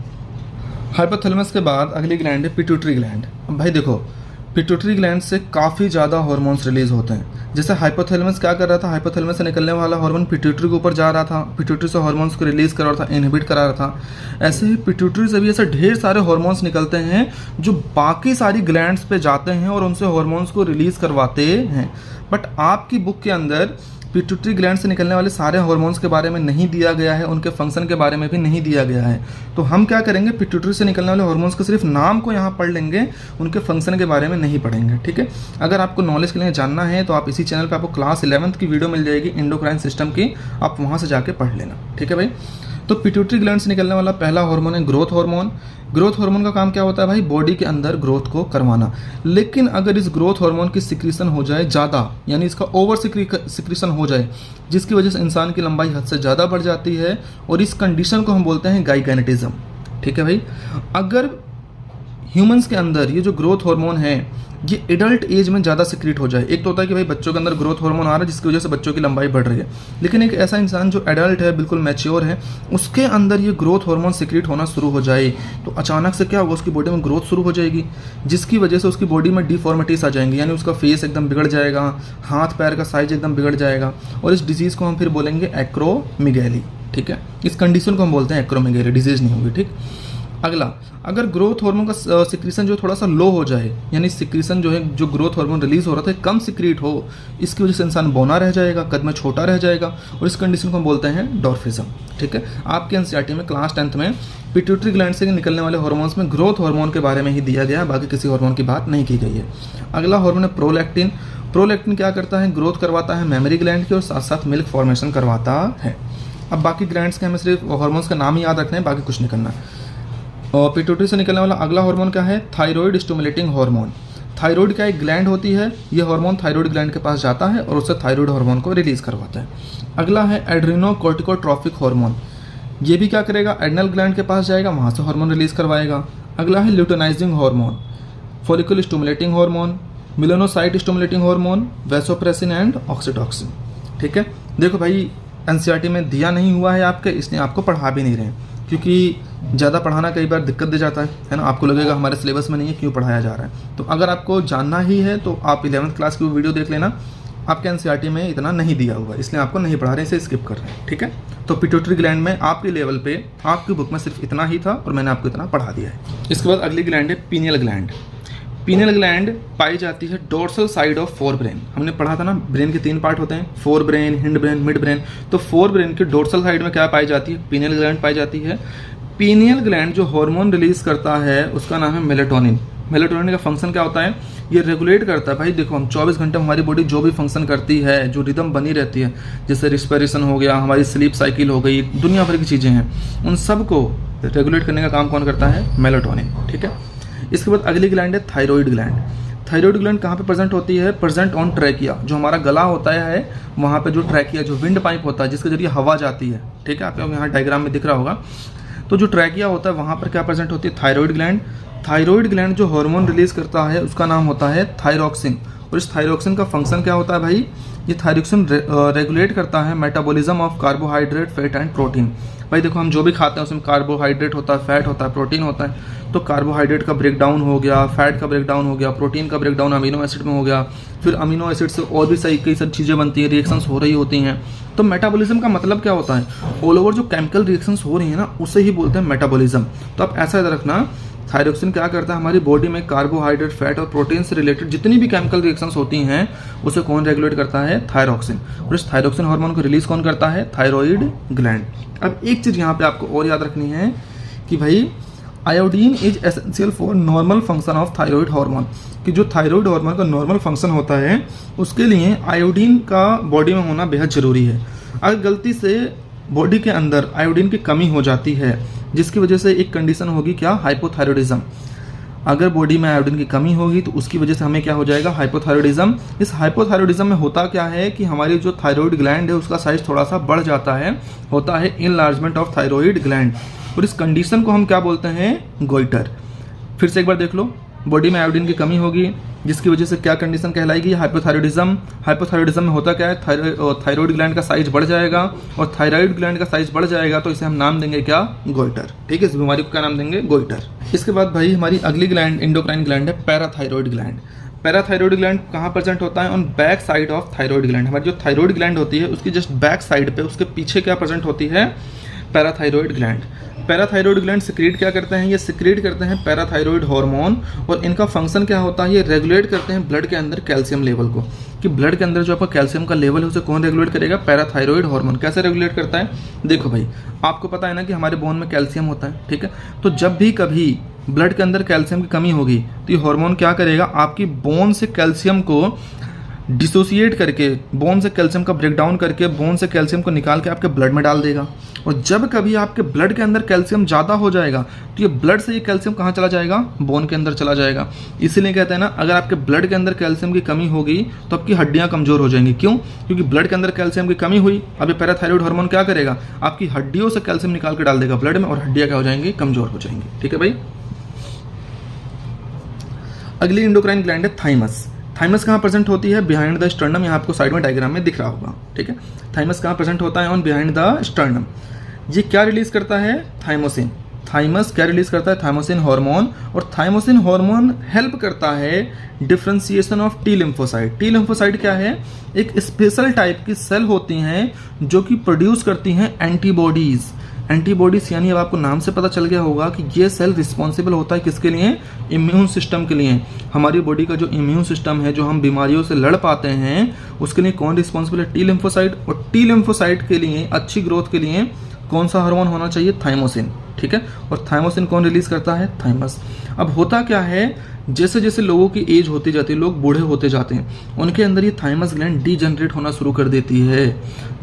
हाइपोथैलेमस के बाद अगली ग्लैंड है पिट्यूटरी ग्लैंड। अब भाई देखो, पिट्यूटरी ग्लैंड से काफ़ी ज़्यादा हार्मोन्स रिलीज होते हैं। जैसे हाइपोथैलेमस क्या कर रहा था, हाइपोथैलेमस से निकलने वाला हार्मोन पिट्यूटरी के ऊपर जा रहा था, पिट्यूटरी से हार्मोन्स को रिलीज करा रहा था, इनहिबिट करा रहा था। ऐसे ही पिट्यूटरी से भी ऐसे ढेर सारे हार्मोन्स निकलते हैं जो बाकी सारी ग्लैंड्स पे जाते हैं और उनसे हार्मोन्स को रिलीज करवाते हैं। बट आपकी बुक के अंदर पिट्यूटरी ग्लैंड से निकलने वाले सारे हार्मोन्स के बारे में नहीं दिया गया है, उनके फंक्शन के बारे में भी नहीं दिया गया है। तो हम क्या करेंगे, पिट्यूटरी से निकलने वाले हार्मोन्स के सिर्फ नाम को यहाँ पढ़ लेंगे, उनके फंक्शन के बारे में नहीं पढ़ेंगे। ठीक है, अगर आपको नॉलेज के लिए जानना है तो आप इसी चैनल पर आपको क्लास 11th की वीडियो मिल जाएगी एंडोक्राइन सिस्टम की, आप वहाँ से जाके पढ़ लेना। ठीक है भाई, तो पिट्यूटरी ग्लैंड से निकलने वाला पहला हार्मोन है ग्रोथ हार्मोन। ग्रोथ हार्मोन का काम क्या होता है भाई, बॉडी के अंदर ग्रोथ को करवाना। लेकिन अगर इस ग्रोथ हार्मोन की सिक्रीशन हो जाए ज़्यादा, यानी इसका ओवर सिक्रीशन हो जाए, जिसकी वजह से इंसान की लंबाई हद से ज़्यादा बढ़ जाती है, और इस कंडीशन को हम बोलते हैं गाइगैनेटिज्म। ठीक है भाई, अगर ह्यूमंस के अंदर ये जो ग्रोथ हार्मोन है ये एडल्ट एज में ज़्यादा सिक्रीट हो जाए, एक तो होता है कि भाई बच्चों के अंदर ग्रोथ हार्मोन आ रहा है जिसकी वजह से बच्चों की लंबाई बढ़ रही है, लेकिन एक ऐसा इंसान जो एडल्ट है, बिल्कुल मैच्योर है, उसके अंदर ये ग्रोथ हार्मोन सिक्रीट होना शुरू हो जाए, तो अचानक से क्या होगा, उसकी बॉडी में ग्रोथ शुरू हो जाएगी, जिसकी वजह से उसकी बॉडी में डिफॉर्मिटीज आ जाएंगी, यानी उसका फेस एकदम बिगड़ जाएगा, हाथ पैर का साइज एकदम बिगड़ जाएगा, और इस डिजीज़ को हम फिर बोलेंगे एक्रोमेगैली। ठीक है, इस कंडीशन को हम बोलते हैं एक्रोमेगैली, डिजीज़ नहीं होगी। ठीक, अगला, अगर ग्रोथ हार्मोन का सिक्रीशन जो थोड़ा सा लो हो जाए, यानी सिक्रीशन जो है, जो ग्रोथ हार्मोन रिलीज हो रहा था कम सिक्रीट हो, इसकी वजह से इंसान बौना रह जाएगा, कद में छोटा रह जाएगा, और इस कंडीशन को हम बोलते हैं डॉर्फिज्म। ठीक है, आपके एनसीईआरटी में क्लास 10th में पिट्यूटरी ग्लैंड से निकलने वाले हार्मोन्स में ग्रोथ हार्मोन के बारे में ही दिया गया है, बाकी किसी हार्मोन की बात नहीं की गई है। अगला हार्मोन है प्रोलैक्टिन। प्रोलैक्टिन क्या करता है, ग्रोथ करवाता है मेमोरी ग्लैंड की, और साथ साथ मिल्क फॉर्मेशन करवाता है। अब बाकी ग्लैंड्स के हमें सिर्फ हार्मोन्स का नाम ही याद रखना है, बाकी कुछ नहीं करना। और पिट्यूटरी से निकलने वाला अगला हार्मोन क्या है, थायराइड स्टिमुलेटिंग हार्मोन। थायराइड क्या एक ग्लैंड होती है, ये हार्मोन थायराइड ग्लैंड के पास जाता है और उससे थायराइड हार्मोन को रिलीज करवाता है। अगला है एड्रेनोकोर्टिकोट्रोफिक हार्मोन। ये भी क्या करेगा, एड्रेनल ग्लैंड के पास जाएगा, वहाँ से हार्मोन रिलीज करवाएगा। अगला है luteinising hormone, follicle stimulating hormone, melanocyte stimulating hormone, vasopressin and oxytocin. ठीक है, देखो भाई एनसीईआरटी में दिया नहीं हुआ है आपके, इसलिए आपको पढ़ा भी नहीं रहे, क्योंकि ज़्यादा पढ़ाना कई बार दिक्कत दे जाता है ना, आपको लगेगा हमारे सिलेबस में नहीं है, क्यों पढ़ाया जा रहा है। तो अगर आपको जानना ही है तो आप 11th क्लास की वो वीडियो देख लेना, आपके एनसीईआरटी में इतना नहीं दिया हुआ, इसलिए आपको नहीं पढ़ा रहे, इसे स्किप कर रहे हैं। ठीक है, तो पिट्यूटरी ग्लैंड में आपके लेवल पे आपकी बुक में सिर्फ इतना ही था और मैंने आपको इतना पढ़ा दिया है। इसके बाद अगली ग्लैंड है पीनियल ग्लैंड। पीनियल ग्लैंड पाई जाती है dorsal side of fore brain. हमने पढ़ा था ना, ब्रेन के 3 पार्ट होते हैं, fore brain, hind brain, mid brain. तो फोर ब्रेन के डोर्सल साइड में क्या पाई जाती है, पीनियल ग्लैंड पाई जाती है। पीनियल ग्लैंड जो हार्मोन रिलीज करता है उसका नाम है मेलेटोनिन। मेलेटोनिन का फंक्शन क्या होता है, ये रेगुलेट करता है। भाई देखो, हम 24 घंटे हमारी बॉडी जो भी फंक्शन करती है, जो रिदम बनी रहती है, जैसे रिस्पिरेशन हो गया, हमारी स्लीप साइकिल हो गई, दुनिया भर की चीज़ें हैं, उन सब को रेगुलेट करने का काम कौन करता है, मेलेटोनिन। ठीक है, इसके बाद अगली ग्लैंड है थायराइड ग्लैंड। थायराइड ग्लैंड कहाँ पे प्रेजेंट होती है, प्रेजेंट ऑन ट्रैकिया। जो हमारा गला होता है वहाँ पे जो ट्रैकिया, जो विंड पाइप होता है जिसके जरिए हवा जाती है, ठीक है, आपको यहाँ डायग्राम में दिख रहा होगा, तो जो ट्रैकिया होता है वहाँ पर क्या प्रेजेंट होती है, थायराइड ग्लैंड। थायराइड ग्लैंड जो हार्मोन रिलीज करता है उसका नाम होता है थायरॉक्सिन। और इस थायरॉक्सिन का फंक्शन क्या होता है भाई, ये थायरॉक्सिन रेगुलेट करता है metabolism of carbohydrate, fat and protein. भाई देखो, हम जो भी खाते हैं उसमें कार्बोहाइड्रेट होता है, फैट होता है, प्रोटीन होता है। तो कार्बोहाइड्रेट का ब्रेकडाउन हो गया, फैट का ब्रेकडाउन हो गया, प्रोटीन का ब्रेकडाउन अमीनो एसिड में हो गया, फिर अमीनो एसिड से और भी कई सारी चीज़ें बनती हैं, रिएक्शंस हो रही होती हैं। तो मेटाबॉलिज्म का मतलब क्या होता है, ऑल ओवर जो केमिकल रिएक्शंस हो रही हैं ना, उसे ही बोलते हैं मेटाबॉलिज्म। तो आप ऐसा याद रखना, थायरॉक्सिन क्या करता है, हमारी बॉडी में कार्बोहाइड्रेट, फैट और प्रोटीन से रिलेटेड जितनी भी केमिकल रिएक्शंस होती हैं उसे कौन रेगुलेट करता है, थायरॉक्सिन। और इस थायरॉक्सिन हार्मोन को रिलीज कौन करता है, थायराइड ग्लैंड। अब एक चीज़ यहाँ पे आपको और याद रखनी है कि भाई iodine is essential for normal function of thyroid hormone, कि जो थायराइड हार्मोन का नॉर्मल फंक्शन होता है उसके लिए आयोडीन का बॉडी में होना बेहद ज़रूरी है। अगर गलती से बॉडी के अंदर आयोडीन की कमी हो जाती है, जिसकी वजह से एक कंडीशन होगी क्या, हाइपोथायरॉयडिज्म। अगर बॉडी में आयोडीन की कमी होगी तो उसकी वजह से हमें क्या हो जाएगा, हाइपोथायरॉयडिज्म। इस हाइपोथायरॉयडिज्म में होता क्या है कि हमारी जो थायराइड ग्लैंड है उसका साइज थोड़ा सा बढ़ जाता है, होता है इनलार्जमेंट ऑफ थायराइड ग्लैंड, और इस कंडीशन को हम क्या बोलते हैं, गोइटर। फिर से एक बार देख लो, बॉडी में आयोडीन की कमी होगी, जिसकी वजह से क्या कंडीशन कहलाएगी, हाइपोथायरॉयडिज्म। हाइपोथायरॉयडिज्म में होता क्या है, थायराइड ग्लैंड का साइज बढ़ जाएगा, और थायराइड ग्लैंड का साइज बढ़ जाएगा तो इसे हम नाम देंगे क्या, गोइटर। ठीक है, इस बीमारी को क्या नाम देंगे, गोइटर। इसके बाद भाई हमारी अगली ग्लैंड इंडोक्राइन ग्लैंड है पैराथायरॉयड ग्लैंड। पैराथायरॉयड ग्लैंड कहाँ प्रेजेंट होता है, on back side of thyroid gland. हमारी जो थायरॉयड ग्लैंड होती है उसकी जस्ट बैक साइड पे, उसके पीछे क्या प्रेजेंट होती है, parathyroid gland. Parathyroid gland secrete क्या करते हैं, ये सिक्रीट करते हैं पैराथायरॉयड हार्मोन, और इनका फंक्शन क्या होता है, ये रेगुलेट करते हैं ब्लड के अंदर कैल्शियम लेवल को, कि ब्लड के अंदर जो आपका कैल्शियम का लेवल है उसे कौन रेगुलेट करेगा, पैराथायरॉयड हार्मोन। कैसे रेगुलेट करता है, देखो भाई आपको पता है ना कि हमारे बोन में कैल्शियम होता है, ठीक है, तो जब भी कभी ब्लड के अंदर कैल्शियम की कमी होगी तो ये हार्मोन क्या करेगा, आपकी बोन से कैल्शियम को डिसोसिएट करके, बोन से कैल्शियम का ब्रेकडाउन करके, बोन से कैल्शियम को निकाल के आपके ब्लड में डाल देगा। और जब कभी आपके ब्लड के अंदर कैल्शियम ज़्यादा हो जाएगा तो ये ब्लड से ये कैल्शियम कहाँ चला जाएगा, बोन के अंदर चला जाएगा। इसीलिए कहते हैं ना, अगर आपके ब्लड के अंदर कैल्शियम की कमी होगी तो आपकी हड्डियाँ कमज़ोर हो जाएंगी। क्यों, क्योंकि ब्लड के अंदर कैल्शियम की कमी हुई, अब ये पैराथायरॉयड हार्मोन क्या करेगा, आपकी हड्डियों से कैल्शियम निकाल के डाल देगा ब्लड में, और हड्डियाँ क्या हो जाएंगी, कमज़ोर हो जाएंगी। ठीक है भाई। अगली इंडोक्राइन ग्लैंड है थाइमस। थाइमस कहाँ प्रेजेंट होती है, बिहाइंड द स्टर्नम। यहाँ आपको साइड में डायग्राम में दिख रहा होगा, ठीक है। थाइमस कहाँ प्रेजेंट होता है, ऑन बिहाइंड द स्टर्नम। ये क्या रिलीज करता है, थाइमोसिन। थाइमस क्या रिलीज करता है, थाइमोसिन हार्मोन। और थाइमोसिन हार्मोन हेल्प करता है differentiation of T lymphocyte. T lymphocyte क्या है, एक स्पेशल टाइप की सेल होती हैं जो कि प्रोड्यूस करती हैं एंटीबॉडीज। एंटीबॉडीज यानी अब आपको नाम से पता चल गया होगा कि ये सेल रिस्पॉन्सिबल होता है किसके लिए, इम्यून सिस्टम के लिए। हमारी बॉडी का जो इम्यून सिस्टम है, जो हम बीमारियों से लड़ पाते हैं, उसके लिए कौन रिस्पॉन्सिबल है, टी लिम्फोसाइट। और टी लिम्फोसाइट के लिए, अच्छी ग्रोथ के लिए कौन सा हार्मोन होना चाहिए, थाइमोसिन। ठीक है, और थाइमोसिन कौन रिलीज करता है, थाइमस। अब होता क्या है, जैसे जैसे लोगों की एज होती जाती है, लोग बूढ़े होते जाते हैं, उनके अंदर ये थाइमस ग्लैंड डीजनरेट होना शुरू कर देती है,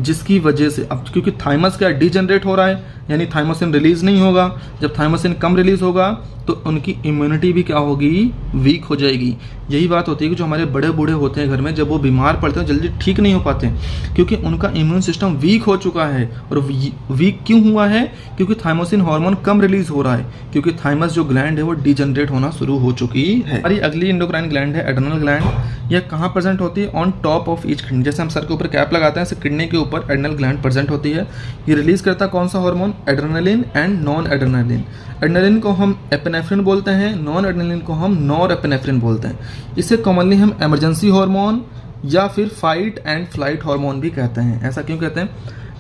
जिसकी वजह से अब क्योंकि थाइमस क्या डीजनरेट हो रहा है, यानी थाइमोसिन रिलीज नहीं होगा। जब थाइमोसिन कम रिलीज होगा तो उनकी इम्यूनिटी भी क्या होगी, वीक हो जाएगी। यही बात होती है कि जो हमारे बड़े बूढ़े होते हैं घर में, जब वो बीमार पड़ते हैं जल्दी ठीक नहीं हो पाते, क्योंकि उनका इम्यून सिस्टम वीक हो चुका है। और वीक क्यों हुआ है, क्योंकि थाइमोसिन हार्मोन कम रिलीज हो रहा है, क्योंकि थाइमस जो ग्लैंड है वो डीजनरेट होना शुरू हो चुकी है। हमारी अगली इंडोक्राइन ग्लैंड है एड्रेनल ग्लैंड। यह कहाँ प्रेजेंट होती है, on top of each kidney. जैसे हम सर के ऊपर कैप लगाते हैं, ऐसे किडनी के ऊपर एड्रेनल ग्लैंड प्रेजेंट होती है। ये रिलीज करता है कौन सा hormone, adrenaline and non adrenaline. Adrenaline को हम एपिनेफ्रिन बोलते हैं, नॉन एड्रेनलिन को हम नॉरएपिनेफ्रिन बोलते हैं। इसे कॉमनली हम इमरजेंसी हार्मोन या फिर फाइट एंड फ्लाइट हार्मोन भी कहते हैं। ऐसा क्यों कहते हैं,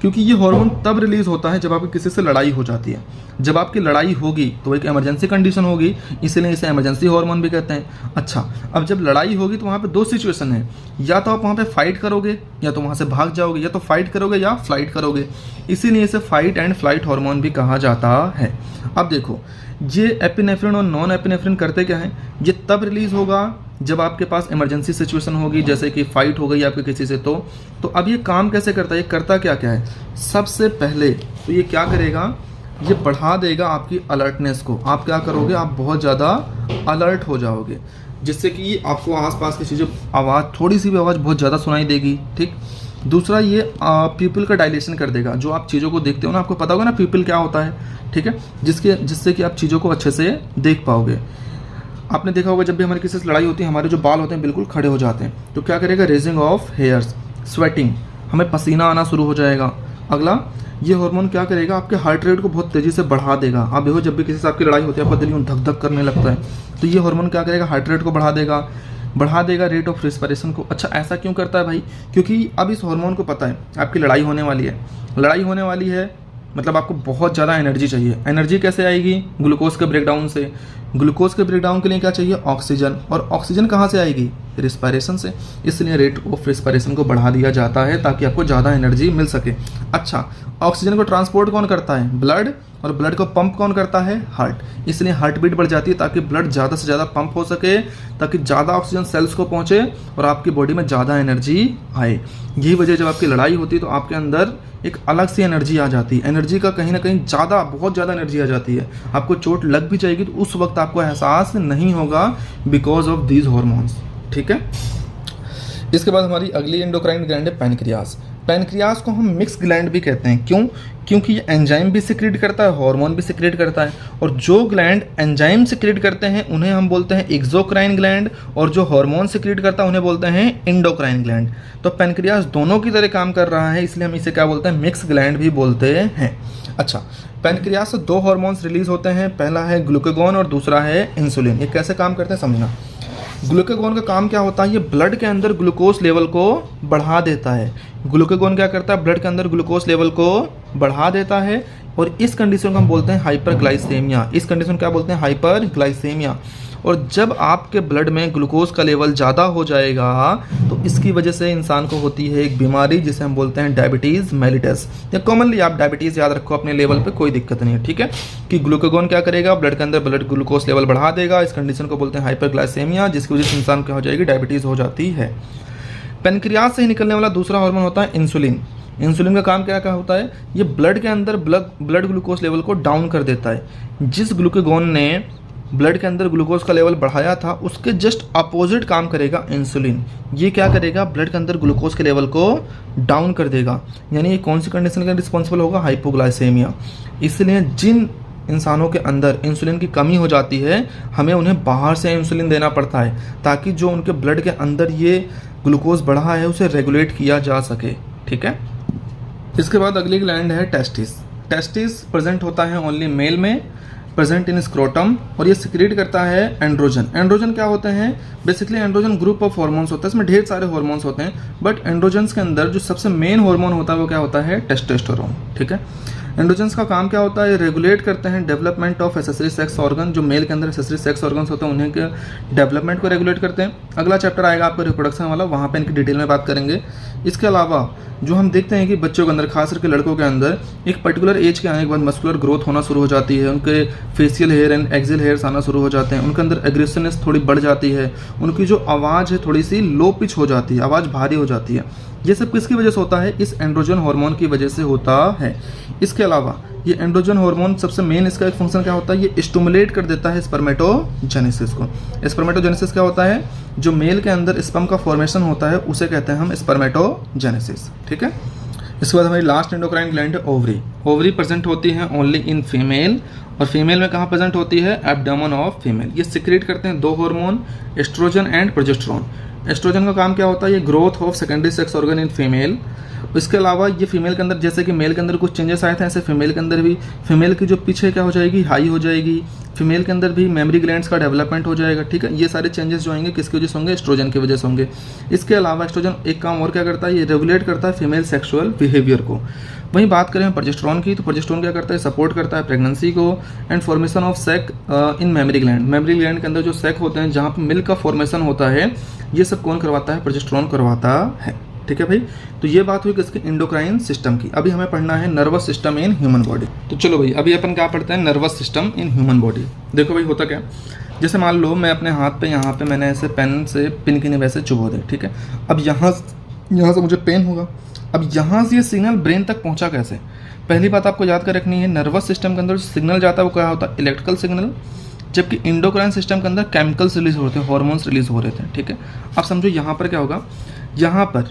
क्योंकि ये हार्मोन तब रिलीज होता है जब आपकी किसी से लड़ाई हो जाती है। जब आपकी लड़ाई होगी तो एक इमरजेंसी कंडीशन होगी, इसीलिए इसे इमरजेंसी हार्मोन भी कहते हैं। अच्छा, अब जब लड़ाई होगी तो वहाँ पे दो सिचुएशन है, या तो आप वहाँ पे फाइट करोगे या तो वहाँ से भाग जाओगे, या तो फाइट करोगे या फ्लाइट करोगे, इसीलिए इसे फाइट एंड फ्लाइट हार्मोन भी कहा जाता है। अब देखो, ये एपिनेफ्रिन और नॉन एपिनेफ्रिन करते क्या है, ये तब रिलीज होगा जब आपके पास इमरजेंसी सिचुएशन होगी, जैसे कि फाइट हो गई आपके किसी से। तो अब ये काम कैसे करता है, ये करता क्या क्या है, सबसे पहले तो ये क्या करेगा, ये बढ़ा देगा आपकी अलर्टनेस को। आप क्या करोगे, आप बहुत ज़्यादा अलर्ट हो जाओगे, जिससे कि आपको आसपास की चीज़ें, आवाज़, थोड़ी सी भी आवाज़ बहुत ज़्यादा सुनाई देगी। ठीक, दूसरा ये पीपल का डायलेशन कर देगा। जो आप चीज़ों को देखते हो ना, आपको पता होगा ना पीपल क्या होता है, ठीक है, जिससे कि आप चीज़ों को अच्छे से देख पाओगे। आपने देखा होगा जब भी हमारी किसी से लड़ाई होती है, हमारे जो बाल होते हैं बिल्कुल खड़े हो जाते हैं, तो क्या करेगा, रेजिंग ऑफ हेयर्स, स्वेटिंग, हमें पसीना आना शुरू हो जाएगा। अगला, ये हार्मोन क्या करेगा, आपके हार्ट रेट को बहुत तेज़ी से बढ़ा देगा। आप देखो जब भी किसी से आपकी लड़ाई होती है, आपका दिल यूँ धक धक करने लगता है, तो ये हार्मोन क्या करेगा, हार्ट रेट को बढ़ा देगा रेट ऑफ रेस्पिरेशन को। अच्छा, ऐसा क्यों करता है भाई, क्योंकि अब इस हार्मोन को पता है आपकी लड़ाई होने वाली है, मतलब आपको बहुत ज़्यादा एनर्जी चाहिए। एनर्जी कैसे आएगी, ग्लूकोज के ब्रेकडाउन से। ग्लूकोज के ब्रेकडाउन के लिए क्या चाहिए, ऑक्सीजन, और ऑक्सीजन कहाँ से आएगी, रिस्पायरेशन से। इसलिए रेट ऑफ रिस्पायरेशन को बढ़ा दिया जाता है ताकि आपको ज़्यादा एनर्जी मिल सके। अच्छा, ऑक्सीजन को ट्रांसपोर्ट कौन करता है, ब्लड, और ब्लड को पंप कौन करता है, हार्ट। इसलिए हार्ट बीट बढ़ जाती है ताकि ब्लड ज़्यादा से ज़्यादा पंप हो सके, ताकि ज़्यादा ऑक्सीजन सेल्स को पहुँचे और आपकी बॉडी में ज़्यादा एनर्जी आए। यही वजह, जब आपकी लड़ाई होती है तो आपके अंदर एक अलग सी एनर्जी आ जाती है। एनर्जी का कहीं ना कहीं बहुत ज़्यादा एनर्जी आ जाती है। आपको चोट लग भी जाएगी तो उस वक्त आपको एहसास नहीं होगा, बिकॉज ऑफ दीज हॉर्मोन्स। ठीक है, इसके बाद हमारी अगली एंडोक्राइन ग्लैंड है पैनक्रियास। पैनक्रियास को हम मिक्स ग्लैंड भी कहते हैं। क्यों? क्योंकि ये एंजाइम भी सिक्रीट करता है, हार्मोन भी सिक्रीट करता है, और जो ग्लैंड एंजाइम सिक्रीट करते हैं उन्हें हम बोलते हैं एक्सोक्राइन ग्लैंड, और जो हार्मोन सिक्रीट करता है उन्हें बोलते हैं एंडोक्राइन ग्लैंड। तो पैनक्रियास दोनों की तरह काम कर रहा है, इसलिए हम इसे क्या बोलते हैं? मिक्स ग्लैंड भी बोलते हैं। अच्छा, पैनक्रियास से दो हार्मोन्स रिलीज होते हैं, पहला है ग्लूकागॉन और दूसरा है इंसुलिन। ये कैसे काम करते हैं समझना। ग्लूकागॉन का काम क्या होता है? ये ब्लड के अंदर ग्लूकोज लेवल को बढ़ा देता है। ग्लूकागॉन क्या करता है? ब्लड के अंदर ग्लूकोज लेवल को बढ़ा देता है, और इस कंडीशन को हम बोलते हैं हाइपरग्लाइसेमिया। इस कंडीशन क्या बोलते हैं? हाइपरग्लाइसेमिया। और जब आपके ब्लड में ग्लूकोज का लेवल ज़्यादा हो जाएगा तो इसकी वजह से इंसान को होती है एक बीमारी जिसे हम बोलते हैं डायबिटीज़ मेलिटस। या कॉमनली आप डायबिटीज़ याद रखो अपने लेवल पे, कोई दिक्कत नहीं है, ठीक है। कि ग्लूकागॉन क्या करेगा? ब्लड के अंदर ब्लड ग्लूकोज लेवल बढ़ा देगा। इस कंडीशन को बोलते हैं हाइपरग्लाइसेमिया, जिसकी वजह से इंसान क्या हो जाएगी? डायबिटीज़ हो जाती है। पैनक्रियास से ही निकलने वाला दूसरा हार्मोन होता है इंसुलिन। इंसुलिन का काम क्या क्या होता है? ये ब्लड के अंदर ब्लड ग्लूकोज लेवल को डाउन कर देता है। जिस ग्लूकागॉन ने ब्लड के अंदर ग्लूकोज का लेवल बढ़ाया था उसके जस्ट अपोजिट काम करेगा इंसुलिन। ये क्या करेगा? ब्लड के अंदर ग्लूकोज के लेवल को डाउन कर देगा। यानी ये कौन सी कंडीशन का रिस्पॉन्सिबल होगा? हाइपोग्लाइसेमिया। इसलिए जिन इंसानों के अंदर इंसुलिन की कमी हो जाती है, हमें उन्हें बाहर से इंसुलिन देना पड़ता है ताकि जो उनके ब्लड के अंदर ये ग्लूकोज बढ़ा है उसे रेगुलेट किया जा सके, ठीक है। इसके बाद अगली ग्लैंड है टेस्टिस। टेस्टिस प्रेजेंट होता है ओनली मेल में, प्रेजेंट इन स्क्रोटम, और ये सिक्रीट करता है एंड्रोजन। एंड्रोजन क्या होते हैं? Basically androgen group of hormones होता है, इसमें ढेर सारे हार्मोन्स होते हैं, बट एंड्रोजन्स के अंदर जो सबसे मेन हार्मोन होता है वो क्या होता है? टेस्टोस्टेरोन, ठीक है। एंड्रोजन्स का काम क्या होता है? रेगुलेट करते हैं development of accessory sex organ. जो मेल के अंदर एसेसरी सेक्स ऑर्गन्स होते हैं उन्हें के डेवलपमेंट को रेगुलेट करते हैं। अगला चैप्टर आएगा आपका रिप्रोडक्शन वाला, वहाँ पे इनकी डिटेल में बात करेंगे। इसके अलावा जो हम देखते हैं कि बच्चों के अंदर, खास करके लड़कों के अंदर, एक पर्टिकुलर एज के आने के बाद मस्कुलर ग्रोथ होना शुरू हो जाती है, उनके facial hair and axil hairs आना शुरू हो जाते हैं, उनके अंदर एग्रेसिवनेस थोड़ी बढ़ जाती है, उनकी जो आवाज़ है थोड़ी सी लो पिच हो जाती है, आवाज़ भारी हो जाती है। ये सब किसकी वजह से होता है? इस एंड्रोजन हार्मोन की वजह से होता है। इसके अलावा ये एंड्रोजन हार्मोन सबसे मेन इसका एक फंक्शन क्या होता है? ये स्टिमुलेट कर देता है स्पर्मेटोजेनेसिस को। स्पर्मेटोजेनेसिस क्या होता है? जो मेल के अंदर स्पर्म का फॉर्मेशन होता है उसे कहते हैं हम स्पर्मेटोजेनेसिस, ठीक है। इसके बाद हमारी लास्ट एंडोक्राइन ग्लैंड है ओवरी। ओवरी प्रेजेंट होती है ओनली इन फीमेल, और फीमेल में कहाँ प्रेजेंट होती है? Abdomen of female. ये सिक्रेट करते हैं दो hormone, oestrogen and progesterone. Oestrogen का काम क्या होता है? ये growth of secondary sex organ in female. इसके अलावा ये फीमेल के अंदर, जैसे कि मेल के अंदर कुछ चेंजेस आए थे, ऐसे फीमेल के अंदर भी फीमेल की जो पिच है क्या हो जाएगी? हाई हो जाएगी। फीमेल के अंदर भी मेमोरी ग्लैंड्स का डेवलपमेंट हो जाएगा, ठीक है। ये सारे चेंजेस जो आएंगे किसकी वजह से होंगे? एस्ट्रोजन की वजह से होंगे। इसके अलावा एस्ट्रोजन एक काम और क्या करता है? ये रेगुलेट करता है फीमेल सेक्सुअल बिहेवियर को। वहीं बात करें प्रोजेस्टेरोन की, तो प्रोजेस्टेरोन क्या करता है? सपोर्ट करता है प्रेगनेंसी को and formation of sac in mammary gland. Mammary gland के अंदर जो सेक होते हैं जहाँ पर मिल्क का फॉर्मेशन होता है, ये सब कौन करवाता है? प्रोजेस्टेरोन करवाता है, ठीक है भाई। तो ये बात हुई किसकी? इंडोक्राइन सिस्टम की। अभी हमें पढ़ना है nervous system in human body. तो चलो भाई, अभी अपन क्या पढ़ते हैं? Nervous system in human body. देखो भाई होता क्या, जैसे मान लो मैं अपने हाथ पे यहाँ पे मैंने ऐसे पेन से पिन की वैसे चुभो दे, ठीक है। अब यहाँ से मुझे पेन होगा। अब यहाँ से ये सिग्नल ब्रेन तक पहुँचा कैसे? पहली बात आपको याद कर रखनी है, नर्वस सिस्टम के अंदर जो सिग्नल जाता है वो क्या होता है? इलेक्ट्रिकल सिग्नल, जबकि इंडोक्राइन सिस्टम के अंदर केमिकल्स रिलीज हो रहे थे, हॉर्मोन्स रिलीज हो रहे थे, ठीक है। अब समझो यहाँ पर क्या होगा? यहाँ पर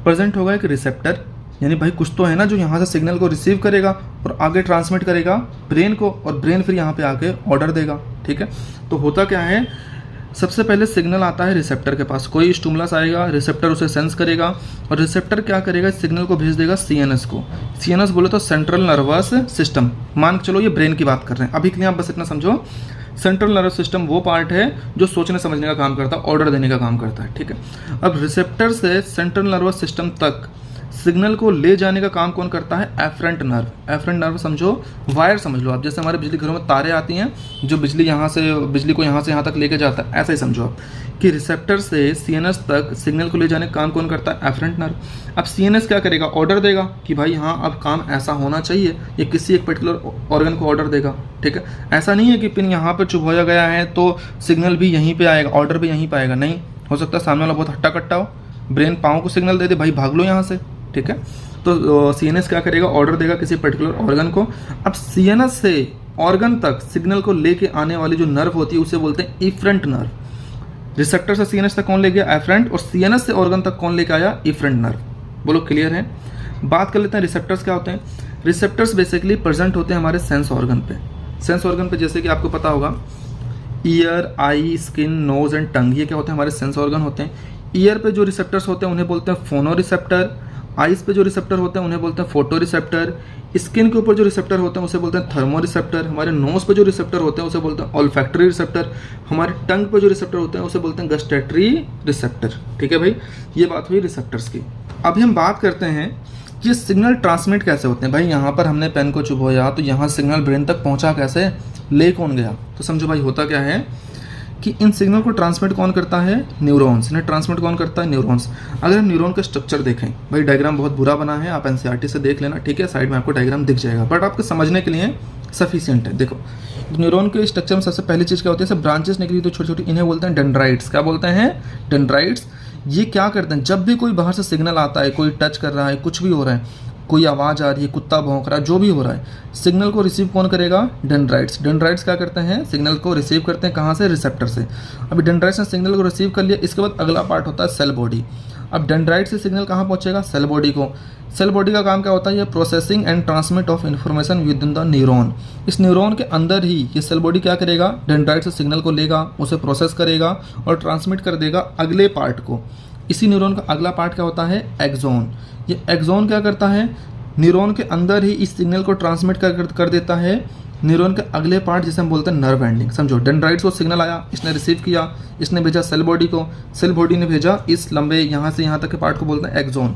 प्रेजेंट होगा एक रिसेप्टर, यानी भाई कुछ तो है ना जो यहाँ से सिग्नल को रिसीव करेगा और आगे ट्रांसमिट करेगा ब्रेन को, और ब्रेन फिर यहाँ पे आके ऑर्डर देगा, ठीक है। तो होता क्या है, सबसे पहले सिग्नल आता है रिसेप्टर के पास, कोई स्टिमुलस आएगा, रिसेप्टर उसे सेंस करेगा, और रिसेप्टर क्या करेगा? इस सिग्नल को भेज देगा सीएनएस को। सीएनएस बोले तो सेंट्रल नर्वस सिस्टम, मान के चलो ये ब्रेन की बात कर रहे हैं अभी के लिए, आप बस इतना समझो। सेंट्रल नर्वस सिस्टम वो पार्ट है जो सोचने समझने का काम करता है, ऑर्डर देने का काम करता है, ठीक है। अब रिसेप्टर से सेंट्रल नर्वस सिस्टम तक सिग्नल को ले जाने का काम कौन करता है? Efferent nerve. एफरेंट नर्व समझो वायर समझ लो आप, जैसे हमारे बिजली घरों में तारे आती हैं जो बिजली को यहाँ से यहाँ तक लेके जाता है, ऐसा ही समझो आप कि रिसेप्टर से सीएनएस तक सिग्नल को ले जाने का काम कौन करता है? Efferent nerve. अब सीएनएस क्या करेगा? ऑर्डर देगा कि भाई हाँ अब काम ऐसा होना चाहिए, ये किसी एक पर्टिकुलर ऑर्गन को ऑर्डर देगा, ठीक है। ऐसा नहीं है कि पिन यहाँ पर चुभोया गया है तो सिग्नल भी यहीं पे आएगा, ऑर्डर भी यहीं पे आएगा, नहीं। हो सकता है सामने वाला बहुत हट्टा कट्टा हो, ब्रेन पाँव को सिग्नल दे दे भाई भाग लो यहाँ से, ठीक है। तो सीएनएस क्या करेगा? ऑर्डर देगा किसी पर्टिकुलर ऑर्गन को। अब सीएनएस से ऑर्गन तक सिग्नल को लेके आने वाली जो नर्व होती है उसे बोलते हैं इफरेंट नर्व। रिसेप्टर से सीएनएस तक कौन ले गया? एफरेंट। और सीएनएस से ऑर्गन तक कौन लेके आया? Efferent nerve. बोलो क्लियर है? बात कर लेते हैं रिसेप्टर्स क्या होते हैं। रिसेप्टर्स बेसिकली प्रेजेंट होते हैं हमारे सेंस ऑर्गन पे। सेंस ऑर्गन पे जैसे कि आपको पता होगा ear, eye, skin, nose and tongue, ये क्या होते हैं हमारे सेंस ऑर्गन होते हैं। ईयर पे जो रिसेप्टर्स होते हैं उन्हें बोलते हैं फोनो रिसेप्टर। आइज पे जो रिसेप्टर होते हैं उन्हें बोलते हैं फोटो रिसेप्टर। स्किन के ऊपर जो रिसेप्टर होते हैं उसे बोलते हैं थर्मो रिसेप्टर। हमारे नोज पे जो रिसेप्टर होते हैं उसे बोलते हैं ऑल्फैक्टरी रिसेप्टर। हमारे टंग पे जो रिसेप्टर होते हैं उसे बोलते हैं गस्टेटरी रिसेप्टर। ठीक है भाई, ये बात हुई रिसेप्टर्स की। अभी हम बात करते हैं कि सिग्नल ट्रांसमिट कैसे होते हैं। भाई यहाँ पर हमने पेन को चुभोया तो यहाँ सिग्नल ब्रेन तक पहुँचा कैसे, ले कौन गया, तो समझो भाई होता क्या है कि इन सिग्नल को ट्रांसमिट कौन करता है, न्यूरॉन्स। इन्हें ट्रांसमिट कौन करता है, न्यूरॉन्स। अगर हम न्यूरॉन का स्ट्रक्चर देखें, भाई डायग्राम बहुत बुरा बना है, आप एनसीईआरटी से देख लेना, ठीक है, साइड में आपको डायग्राम दिख जाएगा, बट आपको समझने के लिए सफिशिएंट है। देखो न्यूरॉन के स्ट्रक्चर में सबसे पहली चीज़ क्या होती है, सब ब्रांचेस निकली तो छोटी छोटी, इन्हें बोलते हैं डेंड्राइट्स। क्या बोलते हैं, डेंड्राइट्स। ये क्या करते हैं, जब भी कोई बाहर से सिग्नल आता है, कोई टच कर रहा है, कुछ भी हो रहा है, कोई आवाज़ आ रही है, कुत्ता भौंक रहा है, जो भी हो रहा है, सिग्नल को रिसीव कौन करेगा, डेंड्राइट्स। डेंड्राइट्स क्या करते हैं, सिग्नल को रिसीव करते हैं, कहाँ से, रिसेप्टर से। अभी डेंड्राइट्स ने सिग्नल को रिसीव कर लिया, इसके बाद अगला पार्ट होता है सेल बॉडी। अब डेंड्राइट से सिग्नल कहाँ पहुँचेगा, सेल बॉडी को। सेल बॉडी का काम क्या होता है, ये processing and transmit of information with in the neuron. इस न्यूरॉन के अंदर ही ये सेल बॉडी क्या करेगा, डेंड्राइट से सिग्नल को लेगा, उसे प्रोसेस करेगा और ट्रांसमिट कर देगा अगले पार्ट को। इसी न्यूरॉन का अगला पार्ट क्या होता है, एक्सोन। ये एक्सोन क्या करता है, न्यूरॉन के अंदर ही इस सिग्नल को ट्रांसमिट कर देता है न्यूरॉन के अगले पार्ट, जिसे हम बोलते हैं नर्व एंडिंग। समझो, डेंड्राइट्स को सिग्नल आया, इसने रिसीव किया, इसने भेजा सेल बॉडी को, सेल बॉडी ने भेजा इस लंबे यहाँ से यहाँ तक के पार्ट को बोलते हैं एक्सोन।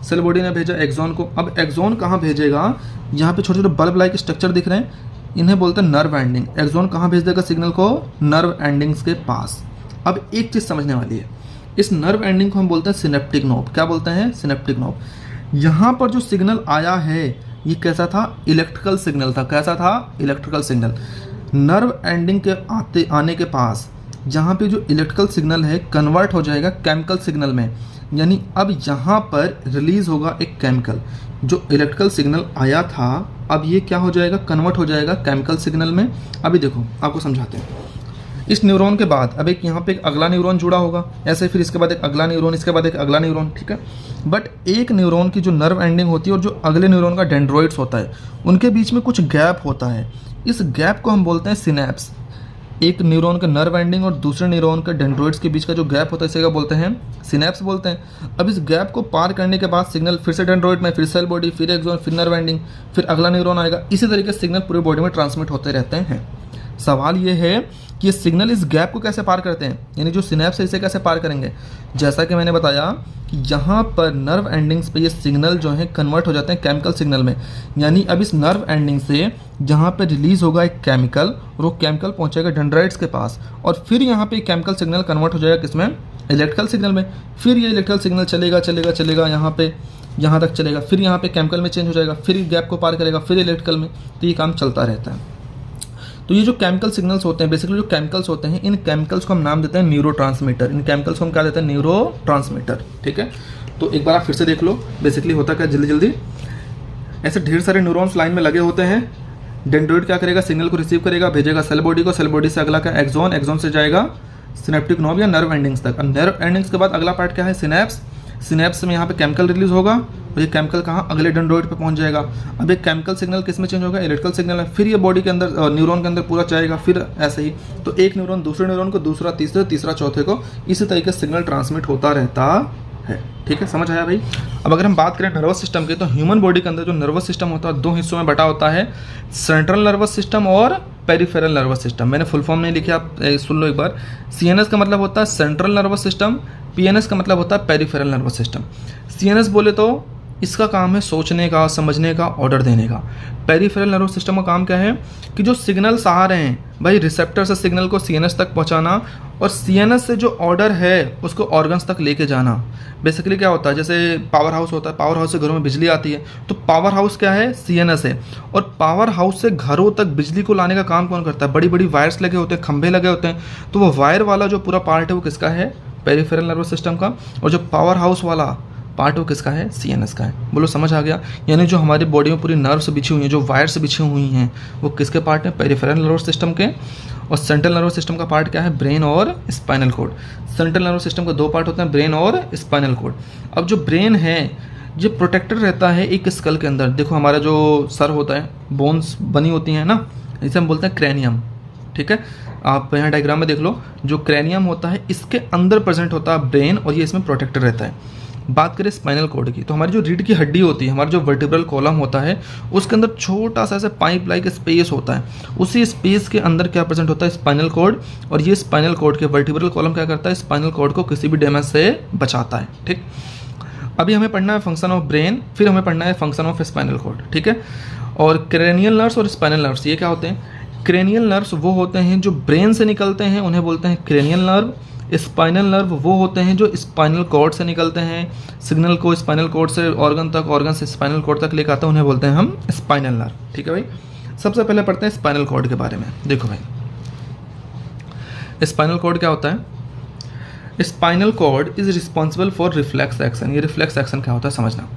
सेल बॉडी ने भेजा एक्सोन को। अब एक्सोन कहाँ भेजेगा, यहाँ पे छोटे छोटे बल्ब लाइक स्ट्रक्चर दिख रहे हैं, इन्हें बोलते हैं नर्व एंडिंग। एक्सोन कहाँ भेज देगा सिग्नल को, नर्व एंडिंग्स के पास। अब एक चीज़ समझने वाली है, इस नर्व एंडिंग को हम बोलते हैं सिनेप्टिक नोब। क्या बोलते हैं, सिनेप्टिक नोब। यहाँ पर जो सिग्नल आया है ये कैसा था, इलेक्ट्रिकल सिग्नल था। कैसा था, इलेक्ट्रिकल सिग्नल। नर्व एंडिंग के आने के पास यहाँ पे जो इलेक्ट्रिकल सिग्नल है कन्वर्ट हो जाएगा केमिकल सिग्नल में। यानी अब यहाँ पर रिलीज होगा एक केमिकल। जो इलेक्ट्रिकल सिग्नल आया था अब ये क्या हो जाएगा, कन्वर्ट हो जाएगा केमिकल सिग्नल में। अभी देखो आपको समझाते हैं। इस न्यूरॉन के बाद अब एक यहाँ पे एक अगला न्यूरॉन जुड़ा होगा, ऐसे फिर इसके बाद एक अगला न्यूरॉन, इसके बाद एक अगला न्यूरॉन, ठीक है। बट एक न्यूरॉन की जो नर्व एंडिंग होती है और जो अगले न्यूरॉन का डेंड्रोइड्स होता है, उनके बीच में कुछ गैप होता है। इस गैप को हम बोलते हैं सिनेप्स। एक न्यूरॉन का नर्व एंडिंग और दूसरे न्यूरॉन का डेंड्रोइड्स के बीच का जो गैप होता है इसे क्या बोलते हैं, सिनेप्स बोलते हैं। अब इस गैप को पार करने के बाद सिग्नल फिर से डेंड्रोइड में, फिर सेल बॉडी, फिर एक्सोन, फिर नर्व एंडिंग, फिर अगला न्यूरॉन आएगा। इसी तरीके से सिग्नल पूरे बॉडी में ट्रांसमिट होते रहते हैं। सवाल ये है कि ये सिग्नल इस गैप को कैसे पार करते हैं, यानी जो सिनेप्स है इसे कैसे पार करेंगे। जैसा कि मैंने बताया कि यहाँ पर नर्व एंडिंग्स पे ये सिग्नल जो है कन्वर्ट हो जाते हैं केमिकल सिग्नल में। यानी अब इस नर्व एंडिंग से यहाँ पे रिलीज होगा एक केमिकल और वो केमिकल पहुँचेगा डेंड्राइट्स के पास, और फिर यहाँ पे केमिकल सिग्नल कन्वर्ट हो जाएगा किसमें, इलेक्ट्रिकल सिग्नल में। फिर ये इलेक्ट्रिकल सिग्नल चलेगा यहाँ तक चलेगा, फिर यहाँ पे केमिकल में चेंज हो जाएगा, फिर गैप को पार करेगा, फिर इलेक्ट्रिकल में। तो ये काम चलता रहता है। तो ये जो केमिकल सिग्नल्स होते हैं, बेसिकली जो केमिकल्स होते हैं, इन केमिकल्स को हम नाम देते हैं न्यूरोट्रांसमीटर। इन केमिकल्स को हम क्या देते हैं, न्यूरोट्रांसमीटर, ठीक है। तो एक बार आप फिर से देख लो, बेसिकली होता क्या, जल्दी ऐसे ढेर सारे न्यूरॉन्स लाइन में लगे होते हैं। डेंड्रोइड क्या करेगा, सिग्नल को रिसीव करेगा, भेजेगा सेल बॉडी को, सेल बॉडी से अगला क्या, एक्सोन, एक्सोन से जाएगा सिनेप्टिक नोब या नर्व एंडिंग्स तक। अब नर्व एंडिंग्स के बाद अगला पार्ट क्या है, सिनेप्स। सिनेप्स में यहाँ पे केमिकल रिलीज होगा और ये केमिकल कहाँ, अगले डेंड्रोइड पे पहुँच जाएगा। अब एक केमिकल सिग्नल किस में चेंज होगा, इलेक्ट्रिकल सिग्नल में। फिर ये बॉडी के अंदर, न्यूरॉन के अंदर पूरा जाएगा, फिर ऐसे ही। तो एक न्यूरॉन दूसरे न्यूरॉन को, दूसरा तीसरे, तीसरा चौथे को, इसी तरीके से सिग्नल ट्रांसमिट होता रहता है, ठीक है। समझ आया भाई। अब अगर हम बात करें नर्वस सिस्टम की, तो ह्यूमन बॉडी के अंदर जो नर्वस सिस्टम होता है दो हिस्सों में बटा होता है, सेंट्रल नर्वस सिस्टम और पेरिफेरल नर्वस सिस्टम। मैंने फुल फॉर्म नहीं लिखा, आप सुन लो एक बार। सीएनएस का मतलब होता है सेंट्रल नर्वस सिस्टम, पीएनएस का मतलब होता है पेरिफेरल नर्वस सिस्टम। सीएनएस बोले तो इसका काम है सोचने का, समझने का, ऑर्डर देने का। पेरिफेरल नर्वस सिस्टम का काम क्या है कि जो सिग्नल्स आ रहे हैं भाई, रिसेप्टर से सिग्नल को सीएनएस तक पहुंचाना और सीएनएस से जो ऑर्डर है उसको ऑर्गन्स तक लेके जाना। बेसिकली क्या होता है, जैसे पावर हाउस होता है, पावर हाउस से घरों में बिजली आती है, तो पावर हाउस क्या है, सीएनएस है। और पावर हाउस से घरों तक बिजली को लाने का काम कौन करता है, बड़ी बड़ी वायर्स लगे होते हैं, खंभे लगे होते हैं, तो वो वायर वाला जो पूरा पार्ट है वो किसका है, पेरिफेरल नर्वस सिस्टम का। और जो पावर हाउस वाला पार्ट वो किसका है, सीएनएस का है। बोलो समझ आ गया। यानी जो हमारी बॉडी में पूरी नर्व्स बिछी हुई हैं, जो वायर्स बिछी हुई हैं, वो किसके पार्ट हैं, पेरिफेरल नर्वस सिस्टम के। और सेंट्रल नर्वस सिस्टम का पार्ट क्या है, ब्रेन और spinal cord. Central nervous system का दो पार्ट होते हैं, ब्रेन और स्पाइनल कॉर्ड। अब जो ब्रेन है, ये प्रोटेक्टेड रहता है एक स्कल के अंदर। देखो हमारा जो सर होता है, बोन्स बनी होती हैं ना, इसे हम बोलते हैं क्रेनियम, ठीक है। आप यहाँ डायग्राम में देख लो, जो क्रेनियम होता है इसके अंदर प्रेजेंट होता है ब्रेन, और ये इसमें प्रोटेक्टेड रहता है। बात करें स्पाइनल कॉर्ड की, तो हमारी जो रीढ़ की हड्डी होती है, हमारा जो वर्टिब्रल कॉलम होता है, उसके अंदर छोटा सा ऐसे पाइप लाइक स्पेस होता है। उसी स्पेस के अंदर क्या प्रेजेंट होता है, स्पाइनल कॉर्ड। और ये स्पाइनल कॉर्ड के वर्टिब्रल कॉलम क्या करता है, स्पाइनल कॉर्ड को किसी भी डैमेज से बचाता है, ठीक। अभी हमें पढ़ना है फंक्शन ऑफ ब्रेन, फिर हमें पढ़ना है फंक्शन ऑफ स्पाइनल कॉर्ड, ठीक है। और क्रेनियल नर्व्स और स्पाइनल नर्व्स ये क्या होते हैं, क्रेनियल नर्व्स वो होते हैं जो ब्रेन से निकलते हैं, उन्हें बोलते हैं क्रेनियल नर्व। स्पाइनल नर्व वो होते हैं जो स्पाइनल कॉर्ड से निकलते हैं, सिग्नल को स्पाइनल कॉर्ड से ऑर्गन तक, ऑर्गन से स्पाइनल कॉर्ड तक लेकर आते हैं, उन्हें बोलते हैं हम स्पाइनल नर्व, ठीक है भाई। सबसे पहले पढ़ते हैं स्पाइनल कॉर्ड के बारे में। देखो भाई, स्पाइनल कॉर्ड क्या होता है, spinal cord is responsible for reflex action. ये रिफ्लेक्स एक्शन क्या होता है समझना।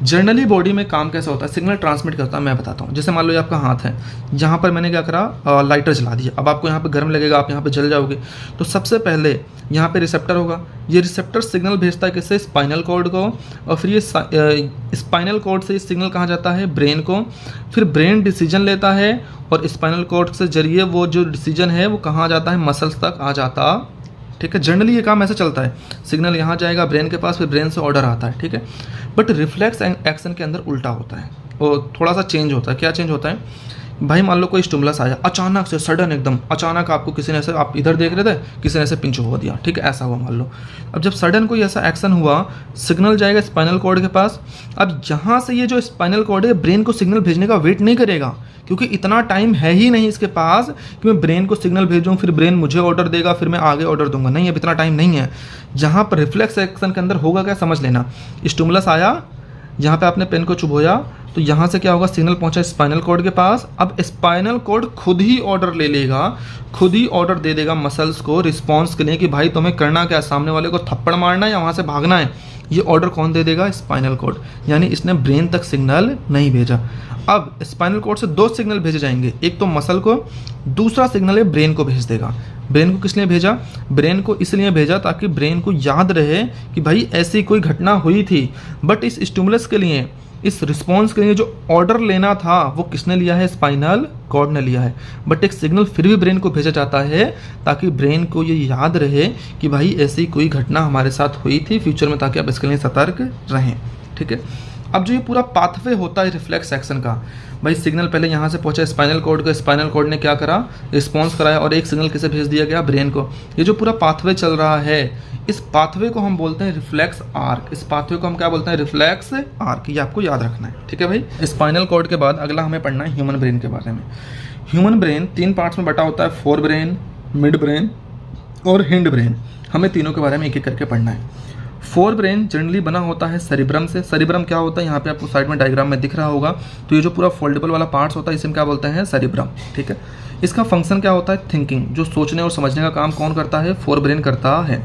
जनरली बॉडी में काम कैसा होता है, सिग्नल ट्रांसमिट करता है, मैं बताता हूँ। जैसे मान लो ये आपका हाथ है, यहाँ पर मैंने क्या करा, लाइटर जला दिया। अब आपको यहाँ पे गर्म लगेगा, आप यहाँ पे जल जाओगे। तो सबसे पहले यहाँ पे रिसेप्टर होगा, ये रिसेप्टर सिग्नल भेजता है किससे, स्पाइनल कॉर्ड को, और फिर ये स्पाइनल कॉर्ड से ये सिग्नल कहाँ जाता है, ब्रेन को। फिर ब्रेन डिसीजन लेता है, और स्पाइनल कॉर्ड से जरिए वो जो डिसीजन है वो कहाँ जाता है, मसल्स तक आ जाता, ठीक है। जनरली ये काम ऐसे चलता है, सिग्नल यहाँ जाएगा ब्रेन के पास, फिर ब्रेन से ऑर्डर आता है, ठीक है। बट रिफ्लेक्स एक्शन के अंदर उल्टा होता है, और थोड़ा सा चेंज होता है। क्या चेंज होता है भाई, मान लो कोई स्टिमुलस आया अचानक से, सडन एकदम अचानक, आपको किसी ने ऐसे, आप इधर देख रहे थे, किसी ने ऐसे पिंच हो दिया, ठीक है, ऐसा हुआ मान लो। अब जब सडन कोई ऐसा एक्शन हुआ, सिग्नल जाएगा स्पाइनल कॉर्ड के पास। अब यहाँ से ये जो स्पाइनल कॉर्ड है ब्रेन को सिग्नल भेजने का वेट नहीं करेगा, क्योंकि इतना टाइम है ही नहीं इसके पास कि मैं ब्रेन को सिग्नल भेजूँ, फिर ब्रेन मुझे ऑर्डर देगा, फिर मैं आगे ऑर्डर दूंगा। नहीं, अब इतना टाइम नहीं है। जहाँ पर रिफ्लेक्स एक्शन के अंदर होगा क्या, समझ लेना। स्टिमुलस आया, यहाँ पे आपने पेन को चुभोया, तो यहाँ से क्या होगा, सिग्नल पहुँचा स्पाइनल कॉर्ड के पास। अब स्पाइनल कॉर्ड खुद ही ऑर्डर ले लेगा, खुद ही ऑर्डर दे देगा मसल्स को रिस्पॉन्स के लिए कि भाई तुम्हें करना क्या है, सामने वाले को थप्पड़ मारना है या वहाँ से भागना है। ये ऑर्डर कौन दे देगा, स्पाइनल कॉर्ड। यानी इसने ब्रेन तक सिग्नल नहीं भेजा। अब स्पाइनल कॉर्ड से दो सिग्नल भेजे जाएंगे, एक तो मसल को, दूसरा सिग्नल है ब्रेन को भेज देगा। ब्रेन को किस लिए भेजा, ब्रेन को इसलिए भेजा ताकि ब्रेन को याद रहे कि भाई ऐसी कोई घटना हुई थी। बट इस स्टिमुलस के लिए, इस रिस्पॉन्स के लिए जो ऑर्डर लेना था वो किसने लिया है, स्पाइनल कॉर्ड ने लिया है। बट एक सिग्नल फिर भी ब्रेन को भेजा जाता है ताकि ब्रेन को ये याद रहे कि भाई ऐसी कोई घटना हमारे साथ हुई थी फ्यूचर में, ताकि आप इसके लिए सतर्क रहें, ठीक है। अब जो ये पूरा पाथवे होता है रिफ्लेक्स एक्शन का, भाई सिग्नल पहले यहाँ से पहुँचा स्पाइनल कॉर्ड को, स्पाइनल कॉर्ड ने क्या करा, रिस्पॉन्स कराया, और एक सिग्नल किसे भेज दिया गया, ब्रेन को। ये जो पूरा पाथवे चल रहा है, इस पाथवे को हम बोलते हैं रिफ्लेक्स आर्क। इस पाथवे को हम क्या बोलते हैं, रिफ्लेक्स आर्क। ये आपको याद रखना है, ठीक है भाई। स्पाइनल कॉर्ड के बाद अगला हमें पढ़ना है ह्यूमन ब्रेन के बारे में। ह्यूमन ब्रेन 3 पार्ट्स में बटा होता है, फोर ब्रेन, मिड ब्रेन और हिंड ब्रेन। हमें तीनों के बारे में एक एक करके पढ़ना है। फोर ब्रेन जनरली बना होता है सेरिब्रम से। सेरिब्रम क्या होता है, यहाँ पे आपको साइड में डायग्राम में दिख रहा होगा। तो ये जो पूरा फोल्डेबल वाला पार्ट्स होता है, इसे हम क्या बोलते हैं, सेरिब्रम, ठीक है। इसका फंक्शन क्या होता है, थिंकिंग, जो सोचने और समझने का काम कौन करता है, फोर ब्रेन करता है।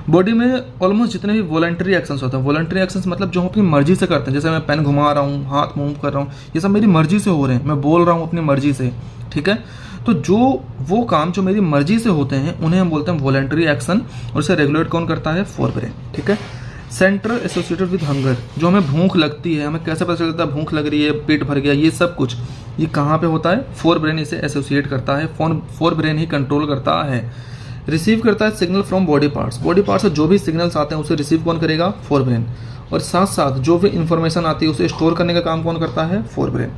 बॉडी में ऑलमोस्ट जितने भी वॉलंटरी एक्शंस होते हैं, वॉलंटरी एक्शंस मतलब जो हम अपनी मर्जी से करते हैं, जैसे मैं पेन घुमा रहा हूँ, हाथ मूव कर रहा हूँ, ये सब मेरी मर्जी से हो रहे हैं, मैं बोल रहा हूँ अपनी मर्जी से, ठीक है। तो जो वो काम जो मेरी मर्जी से होते हैं उन्हें हम बोलते हैं वॉलंटरी एक्शन, और इसे रेगुलेट कौन करता है, फोर ब्रेन, ठीक है। सेंट्रल एसोसिएटेड विद हंगर, जो हमें भूख लगती है, हमें कैसे पता चलता है भूख लग रही है, पेट भर गया, ये सब कुछ ये कहाँ पे होता है, फोर ब्रेन इसे एसोसिएट करता है, फोर ब्रेन ही कंट्रोल करता है। रिसीव करता है signal from body parts, body parts से जो भी सिग्नल्स आते हैं उसे रिसीव कौन करेगा, फोर ब्रेन। और साथ साथ जो भी इंफॉर्मेशन आती है उसे स्टोर करने का काम कौन करता है, फोर ब्रेन।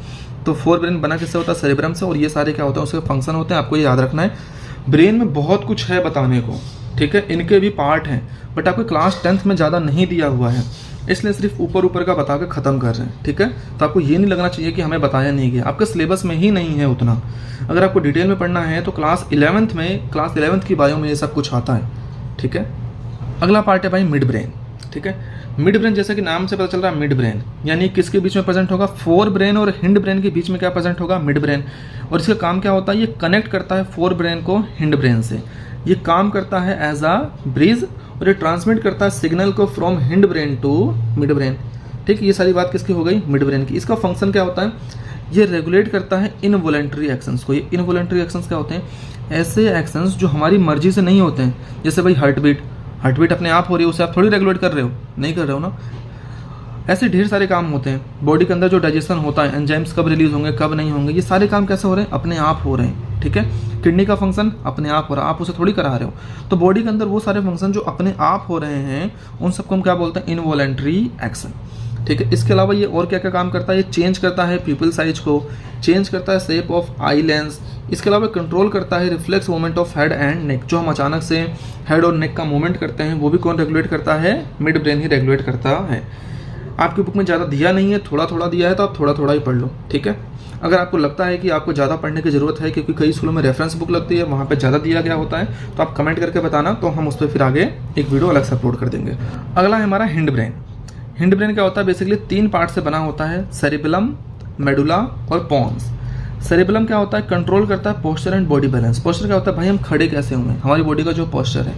तो फोर ब्रेन बना किससे होता है, सेरिब्रम से। और ये सारे क्या होता है, उसके फंक्शन होते हैं, आपको ये याद रखना है। ब्रेन में बहुत कुछ है बताने को, ठीक है, इनके भी पार्ट हैं, बट आपको क्लास 10th में ज़्यादा नहीं दिया हुआ है, इसलिए सिर्फ ऊपर ऊपर का बता के ख़त्म कर रहे हैं, ठीक है। तो आपको ये नहीं लगना चाहिए कि हमें बताया नहीं गया, आपके सिलेबस में ही नहीं है उतना। अगर आपको डिटेल में पढ़ना है तो क्लास 11th की बायो में ये सब कुछ आता है, ठीक है। अगला पार्ट है भाई मिड ब्रेन, ठीक है। मिड ब्रेन जैसा कि नाम से पता चल रहा है, मिड ब्रेन यानी किसके बीच में प्रेजेंट होगा, फोर ब्रेन और हिंड ब्रेन के बीच में क्या प्रेजेंट होगा, मिड ब्रेन। और इसका काम क्या होता है, ये कनेक्ट करता है फोर ब्रेन को हिंड ब्रेन से। ये काम करता है एज अ ब्रिज, और ये ट्रांसमिट करता है सिग्नल को from hind brain to mid brain, ठीक। ये सारी बात किसकी हो गई, मिड ब्रेन की। इसका फंक्शन क्या होता है, ये रेगुलेट करता है इनवॉलंटरी एक्शंस को। ये इनवॉलंटरी एक्शंस क्या होते हैं, ऐसे एक्शंस जो हमारी मर्जी से नहीं होते हैं। जैसे भाई हार्ट बीट अपने आप हो रही है, उसे आप थोड़ी रेगुलेट कर रहे हो, नहीं कर रहे हो ना। ऐसे ढेर सारे काम होते हैं बॉडी के अंदर। जो डाइजेशन होता है, एंजाइम्स कब रिलीज होंगे कब नहीं होंगे, ये सारे काम कैसे हो रहे हैं, अपने आप हो रहे हैं। ठीक है, किडनी का फंक्शन अपने आप हो रहा है, आप उसे थोड़ी करा रहे हो। तो बॉडी के अंदर वो सारे फंक्शन जो अपने आप हो रहे हैं उन सबको हम क्या बोलते हैं, इनवॉलेंट्री एक्शन। ठीक है, इसके अलावा ये और क्या क्या काम करता है, ये चेंज करता है पीपल साइज को, चेंज करता है शेप ऑफ आई लेंस, इसके अलावा कंट्रोल करता है reflex movement of head and neck. जो हम अचानक से हेड और नेक का मूवमेंट करते हैं वो भी कौन रेगुलेट करता है, मिड ब्रेन ही रेगुलेट करता है। आपकी बुक में ज़्यादा दिया नहीं है, थोड़ा थोड़ा दिया है, तो आप थोड़ा थोड़ा ही पढ़ लो। ठीक है, अगर आपको लगता है कि आपको ज़्यादा पढ़ने की ज़रूरत है, क्योंकि कई स्कूलों में रेफरेंस बुक लगती है, वहाँ पे ज़्यादा दिया गया होता है, तो आप कमेंट करके बताना, तो हम उस पर फिर आगे एक वीडियो अलग से अपलोड कर देंगे। अगला है हमारा हिंड ब्रेन। हिंड ब्रेन क्या होता है, बेसिकली 3 पार्ट से बना होता है, सेरिबेलम, मेडुला और पोन्स। सेरिबेलम क्या होता है, कंट्रोल करता है posture and body balance. Posture क्या होता है, भाई हम खड़े कैसे हुए, हमारी बॉडी का जो पोस्चर है,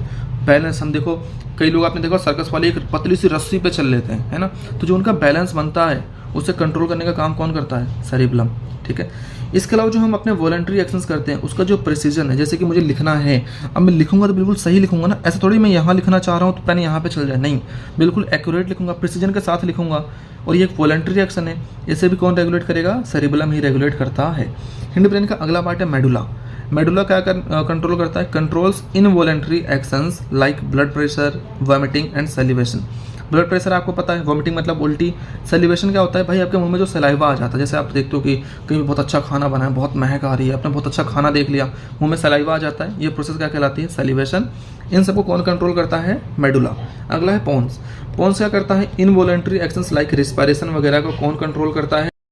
बैलेंस। हम देखो कई लोग आपने देखो सर्कस वाले एक पतली सी रस्सी पे चल लेते हैं, है ना, तो जो उनका बैलेंस बनता है उसे कंट्रोल करने का काम कौन करता है, सेरिबेलम। ठीक है, इसके अलावा जो हम अपने वॉलंटरी एक्शंस करते हैं उसका जो प्रिसीजन है, जैसे कि मुझे लिखना है, अब मैं लिखूंगा तो बिल्कुल सही लिखूंगा ना, ऐसा थोड़ी मैं यहाँ लिखना चाह रहा हूँ तो पेन यहाँ पे चल जाए, नहीं, बिल्कुल एक्यूरेट लिखूंगा, प्रिसीजन के साथ लिखूंगा। और ये एक वॉलंटरी एक्शन है, इसे भी कौन रेगुलेट करेगा, सेरिबेलम ही रेगुलेट करता है। हिंड ब्रेन का अगला पार्ट है मेडुला। मेडुला क्या कंट्रोल करता है, controls involuntary actions like blood pressure, vomiting and salivation. Blood pressure आपको पता है, वॉमिटिंग मतलब उल्टी, सैलिवेशन क्या होता है, भाई आपके मुंह में जो सलाइवा आ जाता है, जैसे आप देखते हो कि कहीं बहुत अच्छा खाना बना है, बहुत महक आ रही है, आपने बहुत अच्छा खाना देख लिया, मुंह में सलाइवा आ जाता है, ये प्रोसेस क्या कहलाती है, सैलिवेशन। इन सबको कौन कंट्रोल करता है, मेडुला। अगला है पोन्स। पोन्स क्या करता है, इनवॉलंटरी एक्शंस लाइक रिस्पायरेशन वगैरह को कौन कंट्रोल करता है,